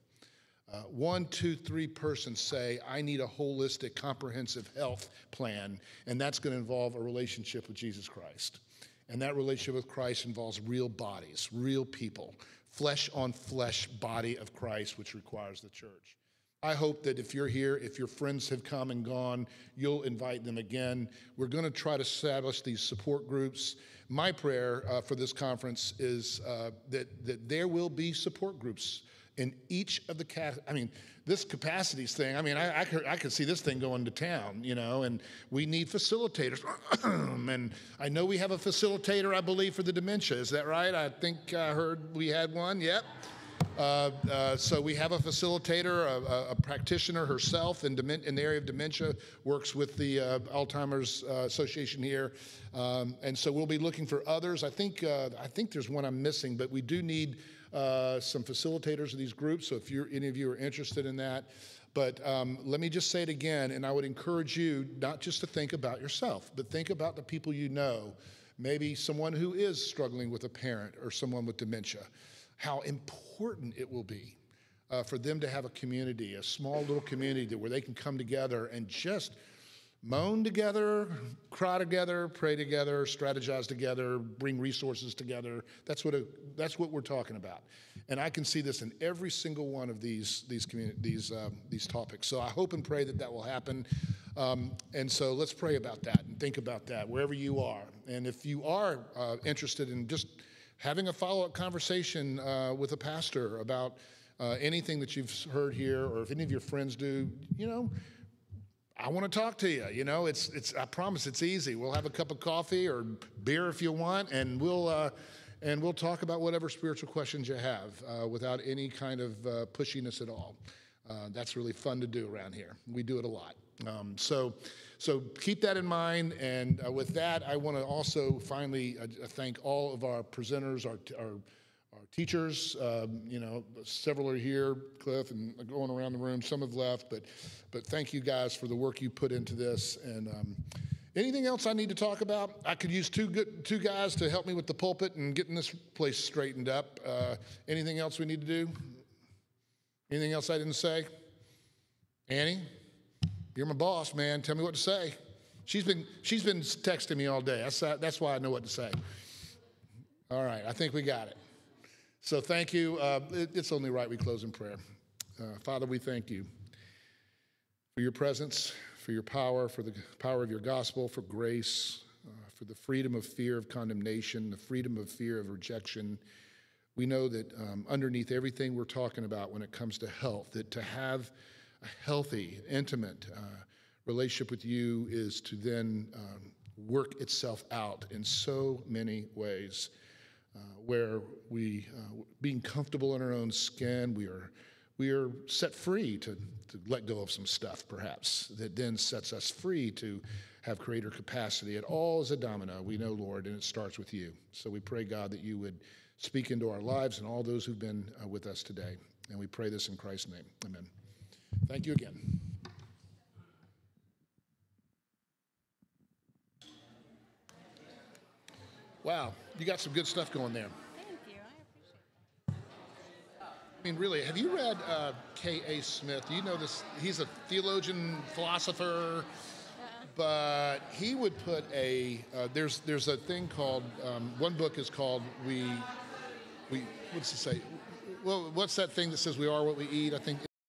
Speaker 1: 1, 2, 3 persons say, I need a holistic, comprehensive health plan, and that's going to involve a relationship with Jesus Christ. And that relationship with Christ involves real bodies, real people, flesh on flesh body of Christ, which requires the church. I hope that if you're here, if your friends have come and gone, you'll invite them again. We're going to try to establish these support groups. My prayer for this conference is that there will be support groups in each of the this capacities thing, I could see this thing going to town, you know, and we need facilitators. And I know we have a facilitator, I believe, for the dementia. Is that right? I think I heard we had one. Yep. So we have a facilitator, a practitioner herself in the area of dementia, works with the Alzheimer's Association here. And so we'll be looking for others. I think there's one I'm missing, but we do need some facilitators of these groups, so if any of you are interested in that. But let me just say it again, and I would encourage you not just to think about yourself, but think about the people you know, maybe someone who is struggling with a parent or someone with dementia, how important it will be for them to have a community, a small little community where they can come together and just moan together, cry together, pray together, strategize together, bring resources together. That's what we're talking about. And I can see this in every single one of these topics. So I hope and pray that will happen. And so let's pray about that and think about that wherever you are. And if you are interested in just having a follow-up conversation with a pastor about anything that you've heard here, or if any of your friends do, you know, I want to talk to you. You know, I promise it's easy. We'll have a cup of coffee or beer if you want, and we'll talk about whatever spiritual questions you have without any kind of pushiness at all. That's really fun to do around here. We do it a lot. So keep that in mind. And with that, I want to also finally thank all of our presenters, our teachers. You know, several are here, Cliff, and going around the room. Some have left, but thank you guys for the work you put into this. And anything else I need to talk about? I could use two guys to help me with the pulpit and getting this place straightened up. Anything else we need to do? Anything else I didn't say? Annie, you're my boss, man. Tell me what to say. She's been texting me all day. That's why I know what to say. All right, I think we got it. So thank you. It's only right we close in prayer. Father, we thank you for your presence, for your power, for the power of your gospel, for grace, for the freedom of fear of condemnation, the freedom of fear of rejection. We know that underneath everything we're talking about when it comes to health, that to have a healthy, intimate relationship with you is to then work itself out in so many ways. Where being comfortable in our own skin, we are set free to let go of some stuff, perhaps, that then sets us free to have greater capacity. It all is a domino, we know, Lord, and it starts with you. So we pray, God, that you would speak into our lives and all those who've been with us today. And we pray this in Christ's name. Amen. Thank you again. Wow, you got some good stuff going there.
Speaker 5: Thank you. I appreciate that.
Speaker 1: I mean, really, have you read K.A. Smith? You know this, he's a theologian, philosopher, but he would put there's a thing called, one book is called what's it say? Well, what's that thing that says we are what we eat? I think